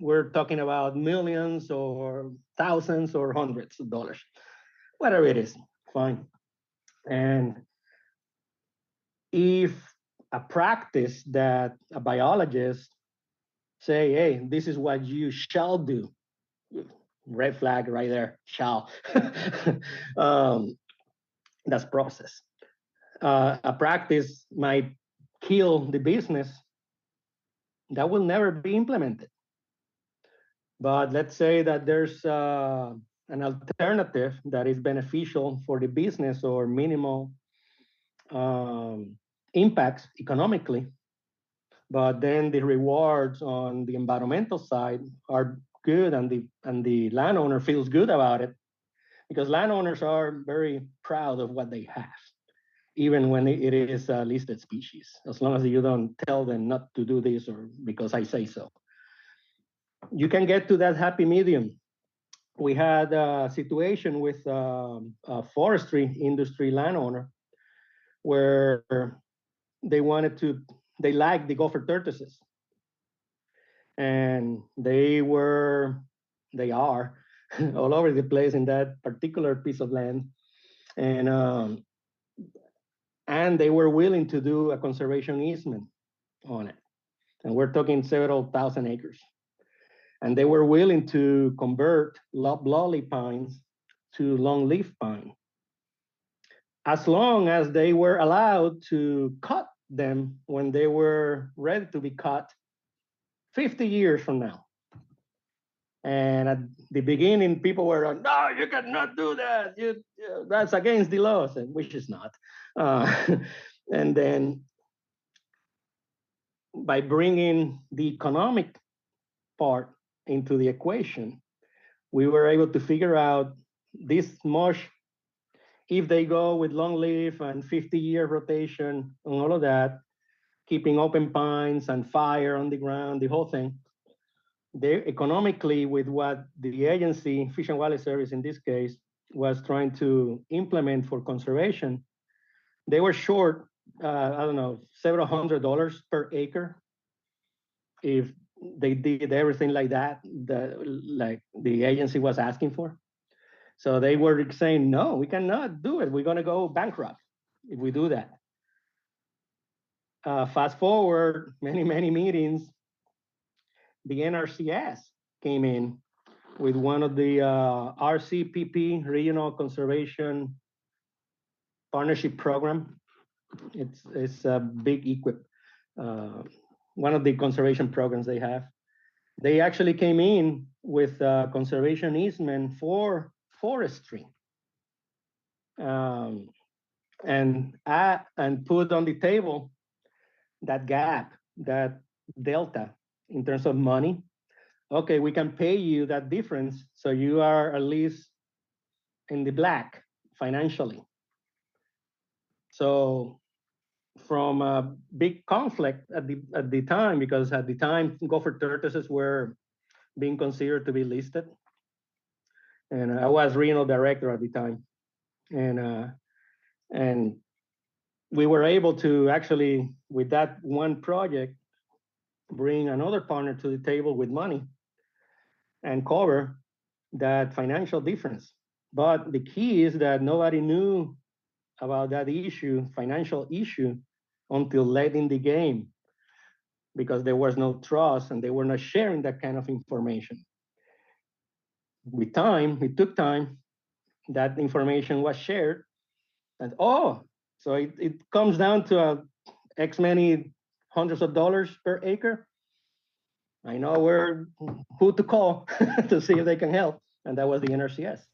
we're talking about millions or thousands or hundreds of dollars, whatever it is, fine. And if a practice that a biologist say, hey, this is what you shall do, red flag right there, shall. That's process. A practice might kill the business, that will never be implemented. But let's say that there's an alternative that is beneficial for the business or minimal impacts economically, but then the rewards on the environmental side are good, and the landowner feels good about it, because landowners are very proud of what they have, even when it is a listed species, as long as you don't tell them not to do this or because I say so. You can get to that happy medium. We had a situation with a forestry industry landowner where they liked the gopher tortoises. And they are all over the place in that particular piece of land. And they were willing to do a conservation easement on it. And we're talking several thousand acres. And they were willing to convert loblolly pines to longleaf pine, as long as they were allowed to cut them when they were ready to be cut 50 years from now. And at the beginning, people were like, no, you cannot do that. That's against the laws, which is not. And then by bringing the economic part into the equation, we were able to figure out this much if they go with long leaf and 50-year rotation and all of that, keeping open pines and fire on the ground, the whole thing. They economically, with what the agency, Fish and Wildlife Service in this case, was trying to implement for conservation, they were short, I don't know, several $100s per acre if they did everything like that, like the agency was asking for. So they were saying, no, we cannot do it. We're going to go bankrupt if we do that. Fast forward many, many meetings, the NRCS came in with one of the RCPP, Regional Conservation Partnership Program. It's a big one of the conservation programs they have. They actually came in with conservation easement for forestry, and put on the table that gap, that delta in terms of money. Okay, we can pay you that difference, so you are at least in the black financially. So from a big conflict at the time, because at the time gopher tortoises were being considered to be listed, and I was regional director at the time, and we were able to actually, with that one project, bring another partner to the table with money and cover that financial difference. But the key is that nobody knew about that issue, financial issue, until late in the game, because there was no trust and they were not sharing that kind of information. With time, it took time, that information was shared, and so it comes down to X many hundreds of dollars per acre. I know who to call to see if they can help, and that was the NRCS.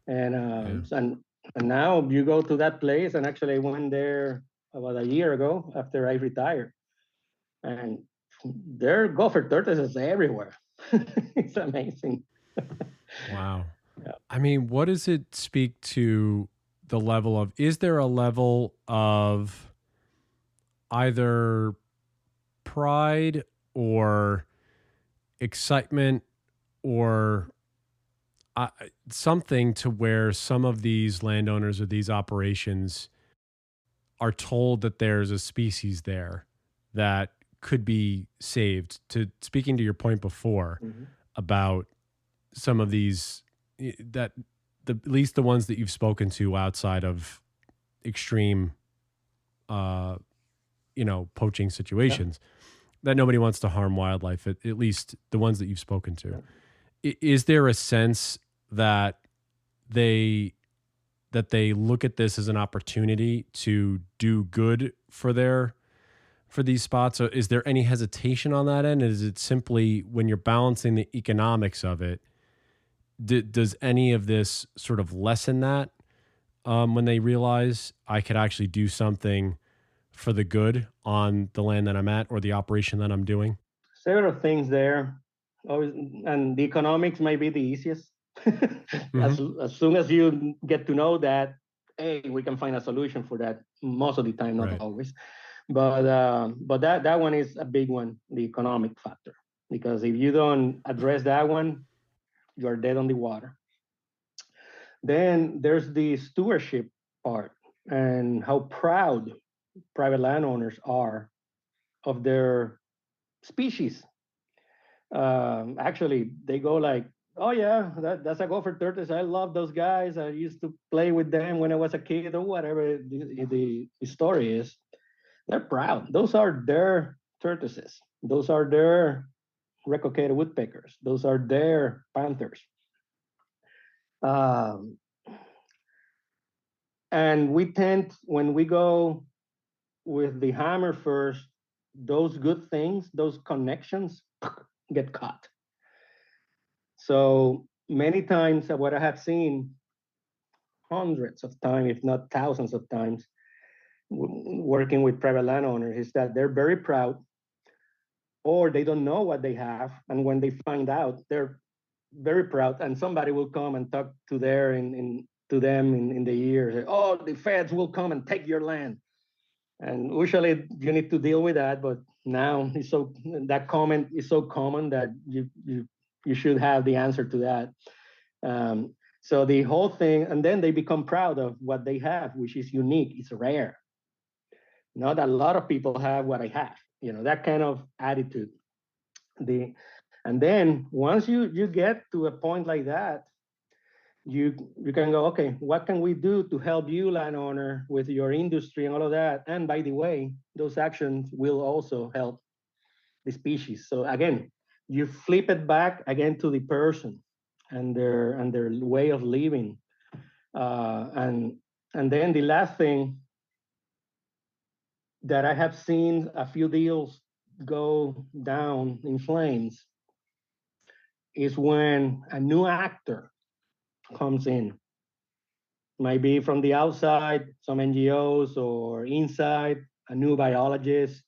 And now you go to that place, and actually I went there about a year ago after I retired, and there are gopher tortoises everywhere. It's amazing. Wow. Yeah. I mean, what does it speak to the level of, is there a level of either pride or excitement or something to where some of these landowners or these operations are told that there's a species there that could be saved? To speaking to your point before about some of these, that at least the ones that you've spoken to outside of extreme poaching situations, that nobody wants to harm wildlife, at least the ones that you've spoken to. Is there a sense that they look at this as an opportunity to do good for these spots? So is there any hesitation on that end? Is it simply, when you're balancing the economics of it, does any of this sort of lessen that when they realize I could actually do something for the good on the land that I'm at or the operation that I'm doing? Several things there. Always, and the economics may be the easiest. As soon as you get to know that, hey, we can find a solution for that most of the time, not always. But that one is a big one, the economic factor. Because if you don't address that one, you're dead on the water. Then there's the stewardship part and how proud private landowners are of their species. Actually, they go like, oh yeah, that's a gopher tortoise. I love those guys. I used to play with them when I was a kid, or whatever the story is. They're proud. Those are their tortoises. Those are their recoccated woodpeckers. Those are their panthers. And we tend, when we go with the hammer first, those good things, those connections get cut. So many times, what I have seen hundreds of times, if not thousands of times, working with private landowners, is that they're very proud, or they don't know what they have, and when they find out, they're very proud, and somebody will come and talk to to them in the ear, say, "Oh, the feds will come and take your land." And usually you need to deal with that, but now that comment is so common that you should have the answer to that. So the whole thing, and then they become proud of what they have, which is unique, it's rare. Not a lot of people have what I have, that kind of attitude. And then once you get to a point like that, you can go, okay, what can we do to help you, landowner, with your industry and all of that? And by the way, those actions will also help the species. So again, you flip it back again to the person and their way of living. And then the last thing that I have seen a few deals go down in flames is when a new actor comes in. Might be from the outside, some NGOs, or inside, a new biologist,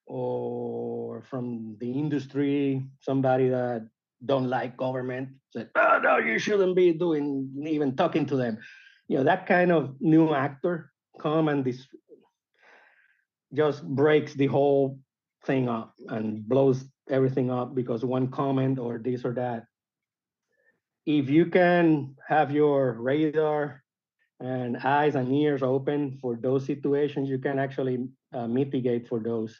or from the industry, somebody that don't like government, said, "Oh no, you shouldn't be even talking to them." That kind of new actor come and this just breaks the whole thing up and blows everything up because one comment or this or that. If you can have your radar and eyes and ears open for those situations, you can actually mitigate for those,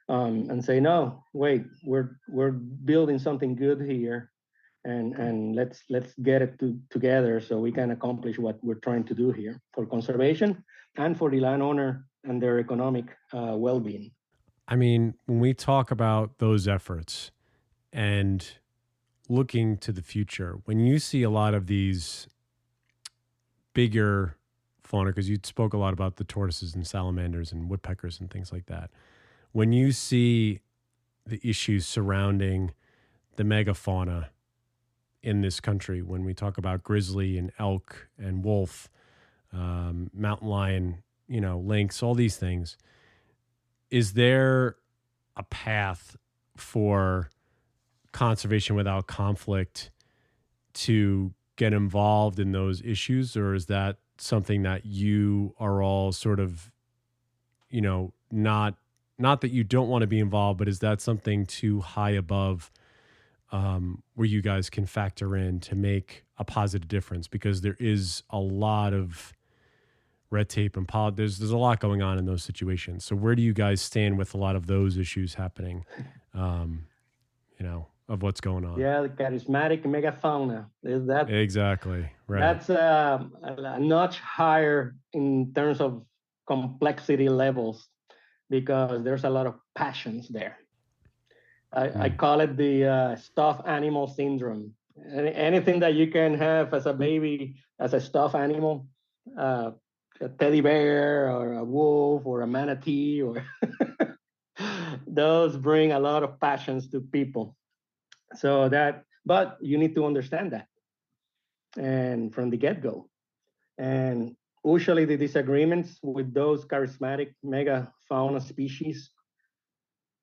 and say, no, wait, we're building something good here, and let's get it together so we can accomplish what we're trying to do here for conservation and for the landowner and their economic well-being. I mean, when we talk about those efforts and looking to the future, when you see a lot of these bigger fauna, because you spoke a lot about the tortoises and salamanders and woodpeckers and things like that, when you see the issues surrounding the megafauna in this country, when we talk about grizzly and elk and wolf, mountain lion, lynx, all these things, is there a path for conservation without conflict to get involved in those issues, or is that something that you are all sort of, not that you don't want to be involved, but is that something too high above where you guys can factor in to make a positive difference? Because there is a lot of red tape and there's a lot going on in those situations. So where do you guys stand with a lot of those issues happening, of what's going on? Yeah, the charismatic megafauna. Is that exactly right? That's a notch higher in terms of complexity levels because there's a lot of passions there. I call it the stuffed animal syndrome. Anything that you can have as a baby, as a stuffed animal, a teddy bear or a wolf or a manatee, or those bring a lot of passions to people. So but you need to understand that, and from the get-go. And usually the disagreements with those charismatic megafauna species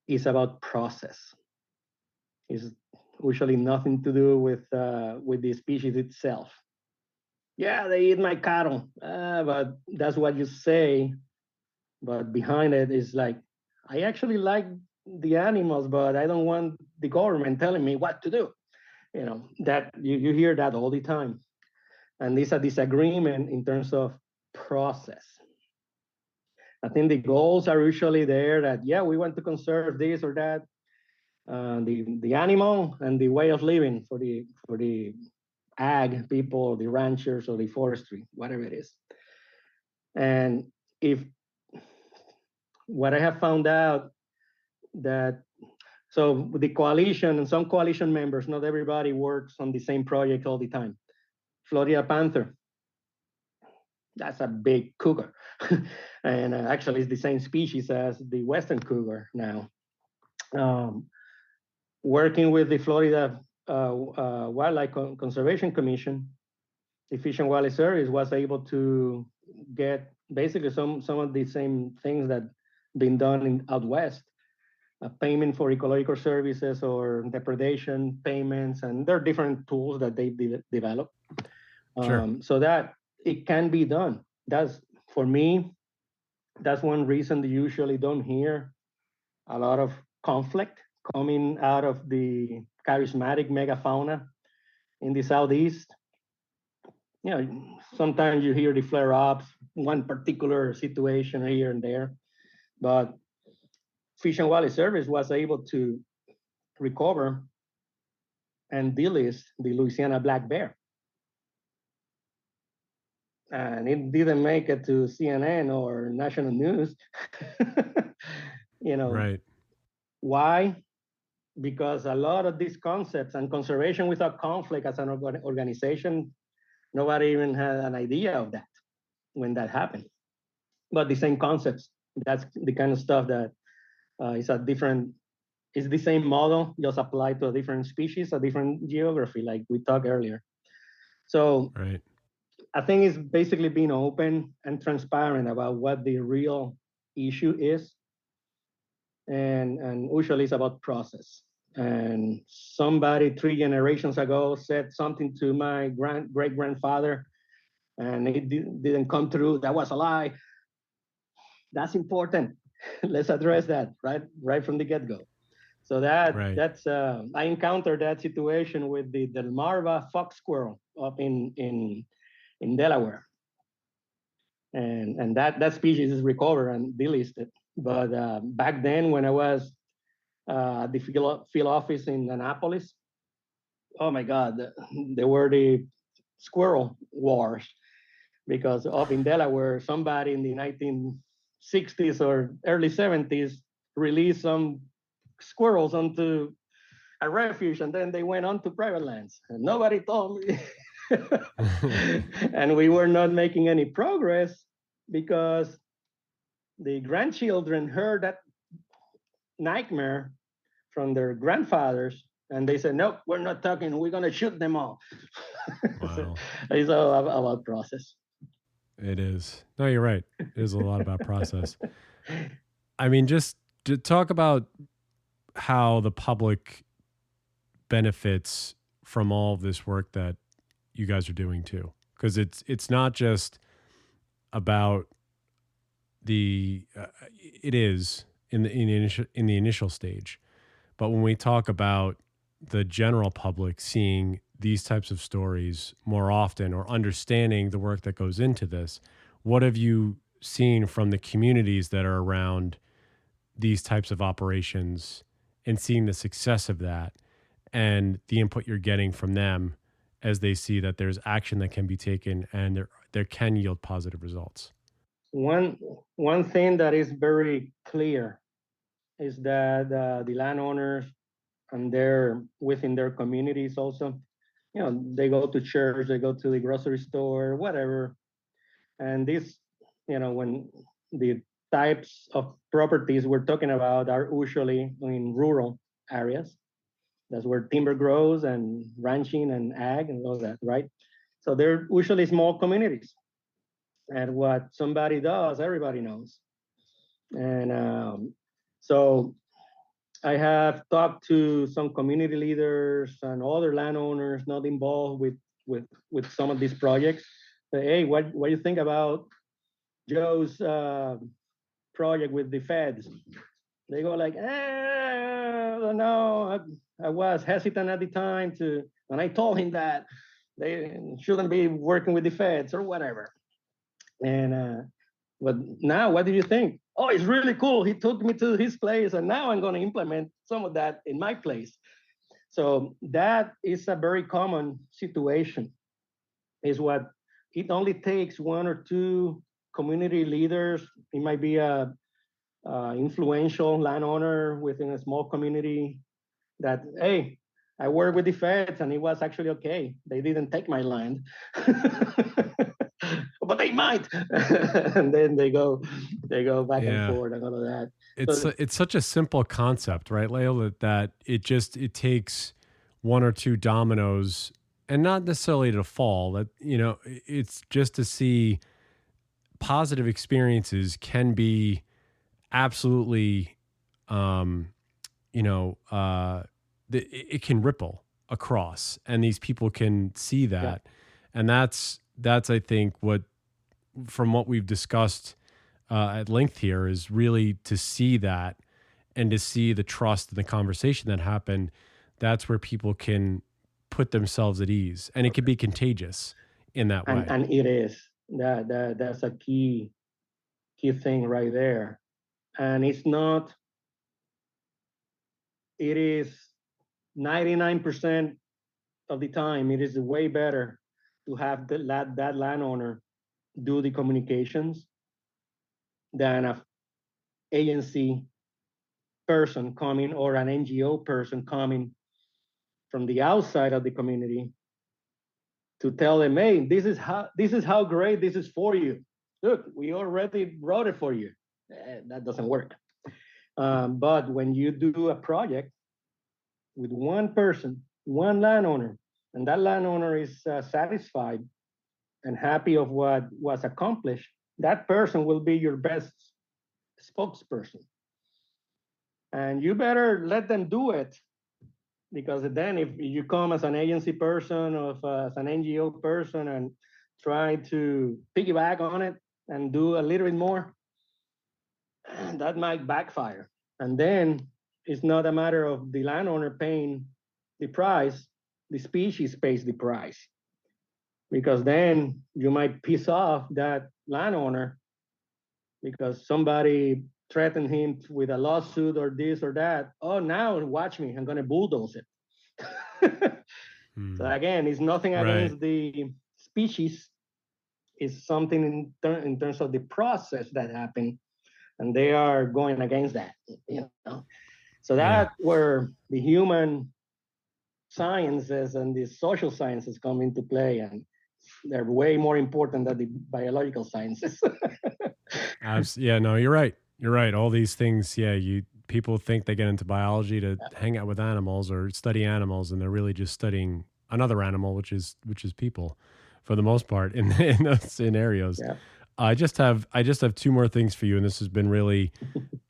is about process. It's usually nothing to do with the species itself. Yeah, they eat my cattle, but that's what you say. But behind it is like, I actually like the animals, but I don't want the government telling me what to do. That you hear that all the time. And there's a disagreement in terms of process. I think the goals are usually there that, yeah, we want to conserve this or that, the animal and the way of living for the ag people, the ranchers, or the forestry, whatever it is. And what I have found out that, so the coalition and some coalition members, not everybody works on the same project all the time. Florida Panther, That's a big cougar. And actually, it's the same species as the western cougar now. Um, Working with the Florida Wildlife Conservation Commission, the Fish and Wildlife Service was able to get basically some of the same things that been done in out west, payment for ecological services or depredation payments, and there are different tools that they develop, Sure. so that it can be done. That's for me. That's one reason they usually don't hear a lot of conflict coming out of the charismatic megafauna in the southeast. You know, sometimes you hear the flare-ups, one particular situation here and there, but Fish and Wildlife Service was able to recover and delist the Louisiana black bear. And it didn't make it to CNN or national news. You know, Right. why? Because a lot of these concepts and conservation without conflict as an organization, nobody even had an idea of that when that happened. But the same concepts, that's the kind of stuff that is a different, it's the same model, just applied to a different species, a different geography, like we talked earlier. So Right. I think it's basically being open and transparent about what the real issue is. And usually it's about process. And somebody 3 generations ago said something to my great grandfather, and it didn't come true. That was a lie. That's important. Let's address that right from the get-go. So Right. that's I encountered that situation with the Delmarva fox squirrel up in Delaware, and that species is recovered and delisted. But back then, when I was at the field office in Annapolis, oh my God, there were the squirrel wars, because up in Delaware, somebody in the 1960s or early 70s released some squirrels onto a refuge, and then they went on to private lands. And nobody told me. And we were not making any progress because the grandchildren heard that nightmare from their grandfathers, and they said, "Nope, we're not talking. We're going to shoot them all." Wow. It's all about process. It is. No, you're right. It is a lot about process. I mean, just to talk about how the public benefits from all of this work that you guys are doing too, because it's not just about the it is in the initial stage, but when we talk about the general public seeing these types of stories more often or understanding the work that goes into this, what have you seen from the communities that are around these types of operations and seeing the success of that and the input you're getting from them as they see that there's action that can be taken and there can yield positive results? One thing that is very clear is that the landowners and they're within their communities also, you know, they go to church, they go to the grocery store, whatever. And this, you know, when the types of properties we're talking about are usually in rural areas. That's where timber grows and ranching and ag and all that, right? So they're usually small communities. And what somebody does, everybody knows. And so I have talked to some community leaders and other landowners not involved with some of these projects. Say, hey, what do you think about Joe's project with the feds? They go like, I don't know. I was hesitant at the time and I told him that they shouldn't be working with the feds or whatever. And but now, what do you think? Oh, it's really cool. He took me to his place, and now I'm going to implement some of that in my place. So that is a very common situation. Is what it only takes one or two community leaders. It might be a influential landowner within a small community that, hey, I work with the feds and it was actually okay. They didn't take my land. but they might. And then they go back and Yeah. forth and all of that. It's such a simple concept, right, Leo, that it takes one or two dominoes, and not necessarily to fall. That it's just to see positive experiences can be absolutely, you know, uh, it can ripple across, and these people can see that, and that's I think what from what we've discussed at length here is really to see that and to see the trust and the conversation that happened. That's where people can put themselves at ease, and it can be contagious in that way. And it is that's a key thing right there. And it's not. It is 99% of the time. It is way better to have that landowner do the communications than a agency person coming or an NGO person coming from the outside of the community to tell them, hey, this is how great this is for you. Look, we already wrote it for you. That doesn't work. But when you do a project with one person, one landowner, and that landowner is satisfied and happy of what was accomplished, that person will be your best spokesperson. And you better let them do it, because then if you come as an agency person or as an NGO person and try to piggyback on it and do a little bit more, that might backfire. And then it's not a matter of the landowner paying the price, the species pays the price. Because then you might piss off that landowner because somebody threatened him with a lawsuit or this or that. Oh, now watch me, I'm gonna bulldoze it. So again, it's nothing against the species. It's something in terms of the process that happened, and they are going against that. So that's where the human sciences and the social sciences come into play, and they're way more important than the biological sciences. Yeah, no, you're right. You're right. All these things, people think they get into biology to hang out with animals or study animals, and they're really just studying another animal, which is people, for the most part in those scenarios. Yeah. I just have two more things for you, and this has been really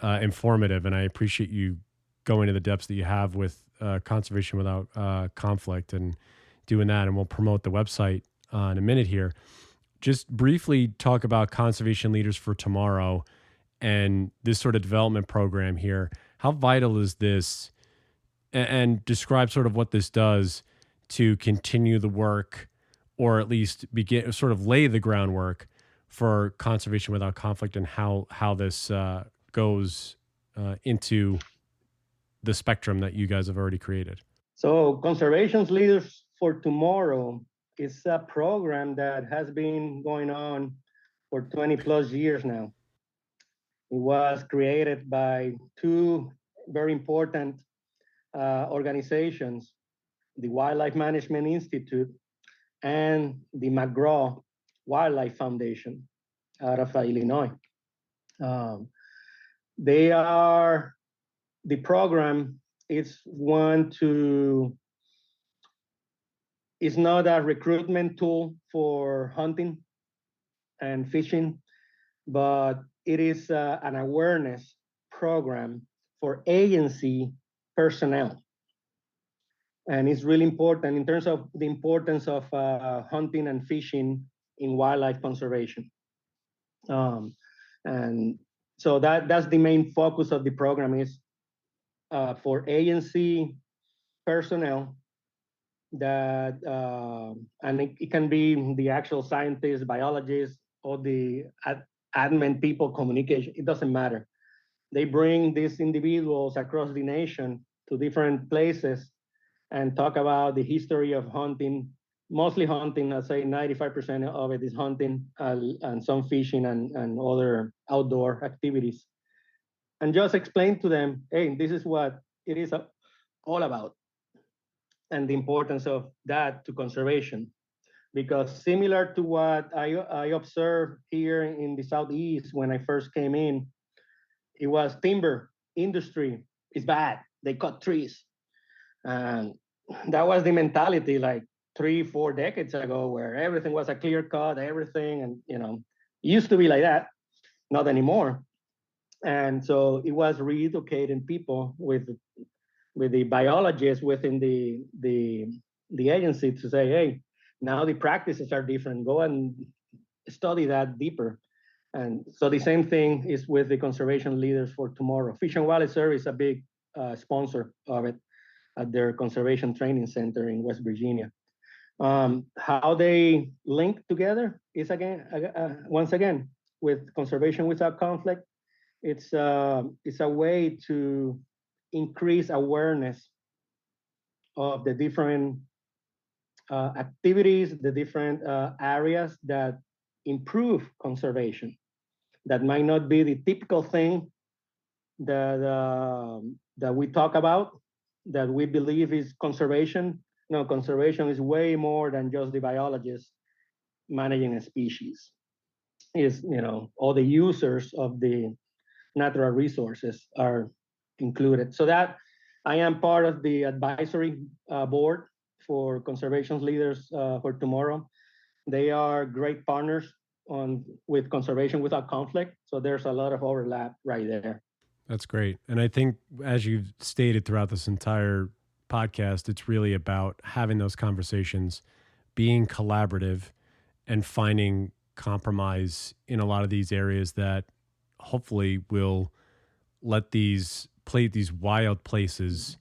informative, and I appreciate you going to the depths that you have with conservation without conflict and doing that. And we'll promote the website in a minute here. Just briefly talk about Conservation Leaders for Tomorrow and this sort of development program here. How vital is this? And describe sort of what this does to continue the work, or at least sort of lay the groundwork for conservation without conflict, and how this goes into the spectrum that you guys have already created. So Conservation Leaders for Tomorrow is a program that has been going on for 20 plus years now. It was created by two very important organizations, the Wildlife Management Institute and the McGraw Wildlife Foundation out of Illinois. The program is it's not a recruitment tool for hunting and fishing, but it is an awareness program for agency personnel. And it's really important in terms of the importance of hunting and fishing in wildlife conservation. And so that's the main focus of the program, is for agency personnel that, and it can be the actual scientists, biologists, or the admin people, communication, it doesn't matter. They bring these individuals across the nation to different places and talk about the history of hunting, mostly hunting. I'd say 95% of it is hunting, and some fishing and other outdoor activities. And just explain to them, hey, this is what it is all about, and the importance of that to conservation. because similar to what I observed here in the Southeast when I first came in, it was timber industry is bad. They cut trees. And that was the mentality like 3, 4 decades ago, where everything was a clear cut, everything. And, it used to be like that, not anymore. And so it was re-educating people with the biologists within the agency to say, hey, now the practices are different. Go and study that deeper. And so the same thing is with the conservation leaders for tomorrow. Fish and Wildlife Service is a big sponsor of it at their conservation training center in West Virginia. How they link together is once again with conservation without conflict. It's a way to increase awareness of the different activities, the different areas that improve conservation. That might not be the typical thing that we talk about, that we believe is conservation. No, conservation is way more than just the biologists managing a species. Is all the users of the natural resources are included. So that I am part of the advisory board for conservation leaders for tomorrow. They are great partners with conservation without conflict. So there's a lot of overlap right there. That's great. And I think, as you've stated throughout this entire podcast, it's really about having those conversations, being collaborative, and finding compromise in a lot of these areas that hopefully will let these wild places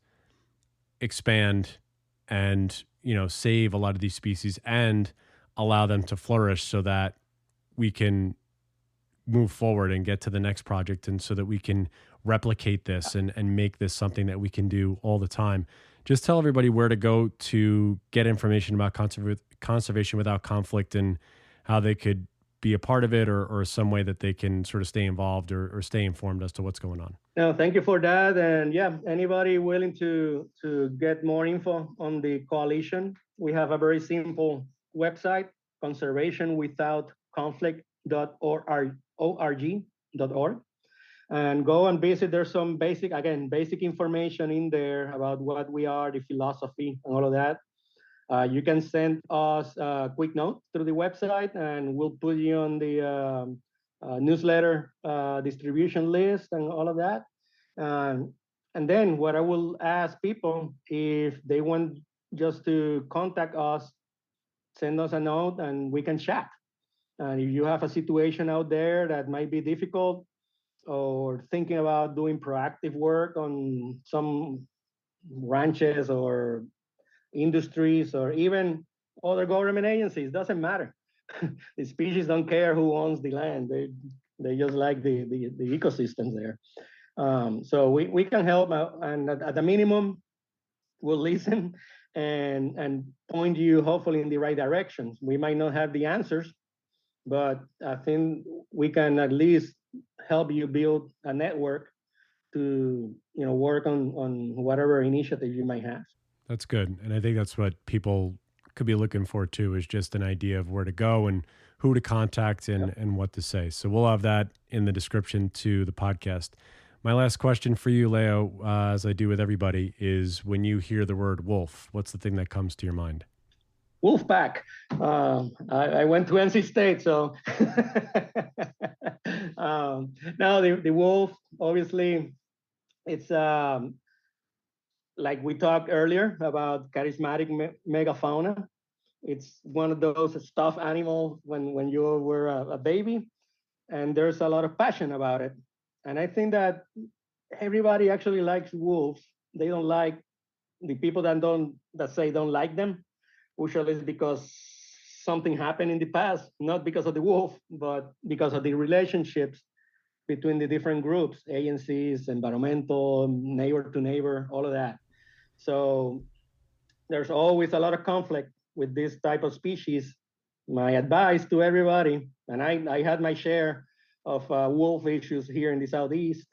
expand and, save a lot of these species and allow them to flourish so that we can move forward and get to the next project, and so that we can replicate this and make this something that we can do all the time. Just tell everybody where to go to get information about conservation without conflict and how they could be a part of it, or some way that they can sort of stay involved or stay informed as to what's going on. No, thank you for that. And yeah, anybody willing to get more info on the coalition, we have a very simple website, conservationwithoutconflict.org. And go and visit. There's some basic information in there about what we are, the philosophy, and all of that. You can send us a quick note through the website, and we'll put you on the newsletter distribution list and all of that. And then what I will ask people, if they want just to contact us, send us a note and we can chat. And if you have a situation out there that might be difficult, or thinking about doing proactive work on some ranches or industries or even other government agencies, doesn't matter. The species don't care who owns the land. They just like the ecosystems there. So we can help out, and at the minimum, we'll listen and point you hopefully in the right directions. We might not have the answers, but I think we can at least help you build a network to work on whatever initiative you might have. That's good. And I think that's what people could be looking for too, is just an idea of where to go and who to contact and what to say. So we'll have that in the description to the podcast. My last question for you, Leo, as I do with everybody, is when you hear the word wolf, what's the thing that comes to your mind? Wolfpack. I went to NC State, so now the wolf, obviously, it's like we talked earlier about charismatic megafauna. It's one of those stuffed animals when you were a baby, and there's a lot of passion about it. And I think that everybody actually likes wolves. They don't like the people that say don't like them. Usually it's because something happened in the past, not because of the wolf, but because of the relationships between the different groups, agencies, environmental, neighbor to neighbor, all of that. So there's always a lot of conflict with this type of species. My advice to everybody, and I had my share of wolf issues here in the Southeast,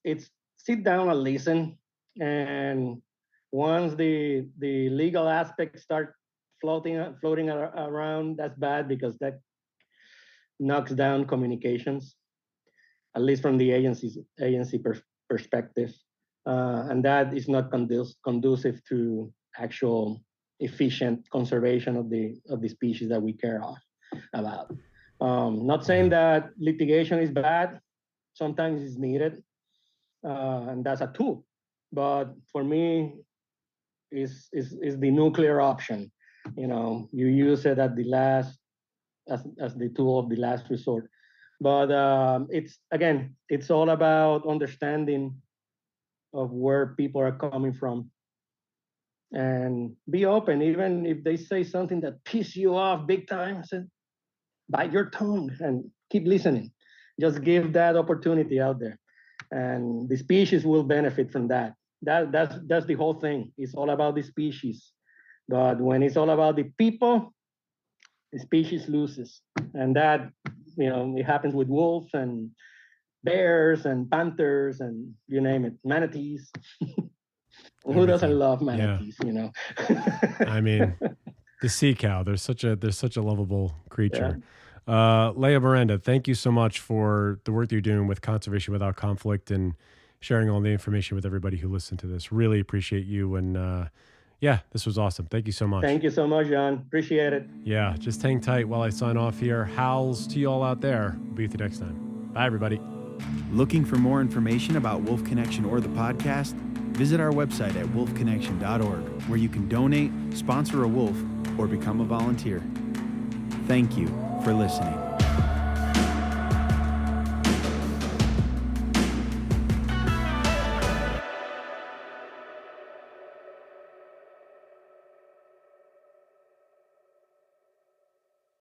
it's sit down and listen. And once the legal aspects start floating around, that's bad because that knocks down communications, at least from the agency perspective, and that is not conducive to actual efficient conservation of the species that we care about. Not saying that litigation is bad. Sometimes it's needed, and that's a tool. But for me, is the nuclear option. You use it at the last as the tool of the last resort. But it's all about understanding of where people are coming from, and be open. Even if they say something that pisses you off big time, say, bite your tongue and keep listening. Just give that opportunity out there, and the species will benefit from that. That's the whole thing. It's all about the species, but when it's all about the people, the species loses, and that it happens with wolves and bears and panthers and you name it, manatees. Who doesn't love manatees? I mean, the sea cow. There's such a lovable creature. Yeah. Leah, Miranda, thank you so much for the work that you're doing with Conservation Without Conflict and sharing all the information with everybody who listened to this. Really appreciate you. And this was awesome. Thank you so much. Thank you so much, John. Appreciate it. Yeah, just hang tight while I sign off here. Howls to you all out there. Be with you next time. Bye, everybody. Looking for more information about Wolf Connection or the podcast? Visit our website at wolfconnection.org, where you can donate, sponsor a wolf, or become a volunteer. Thank you for listening.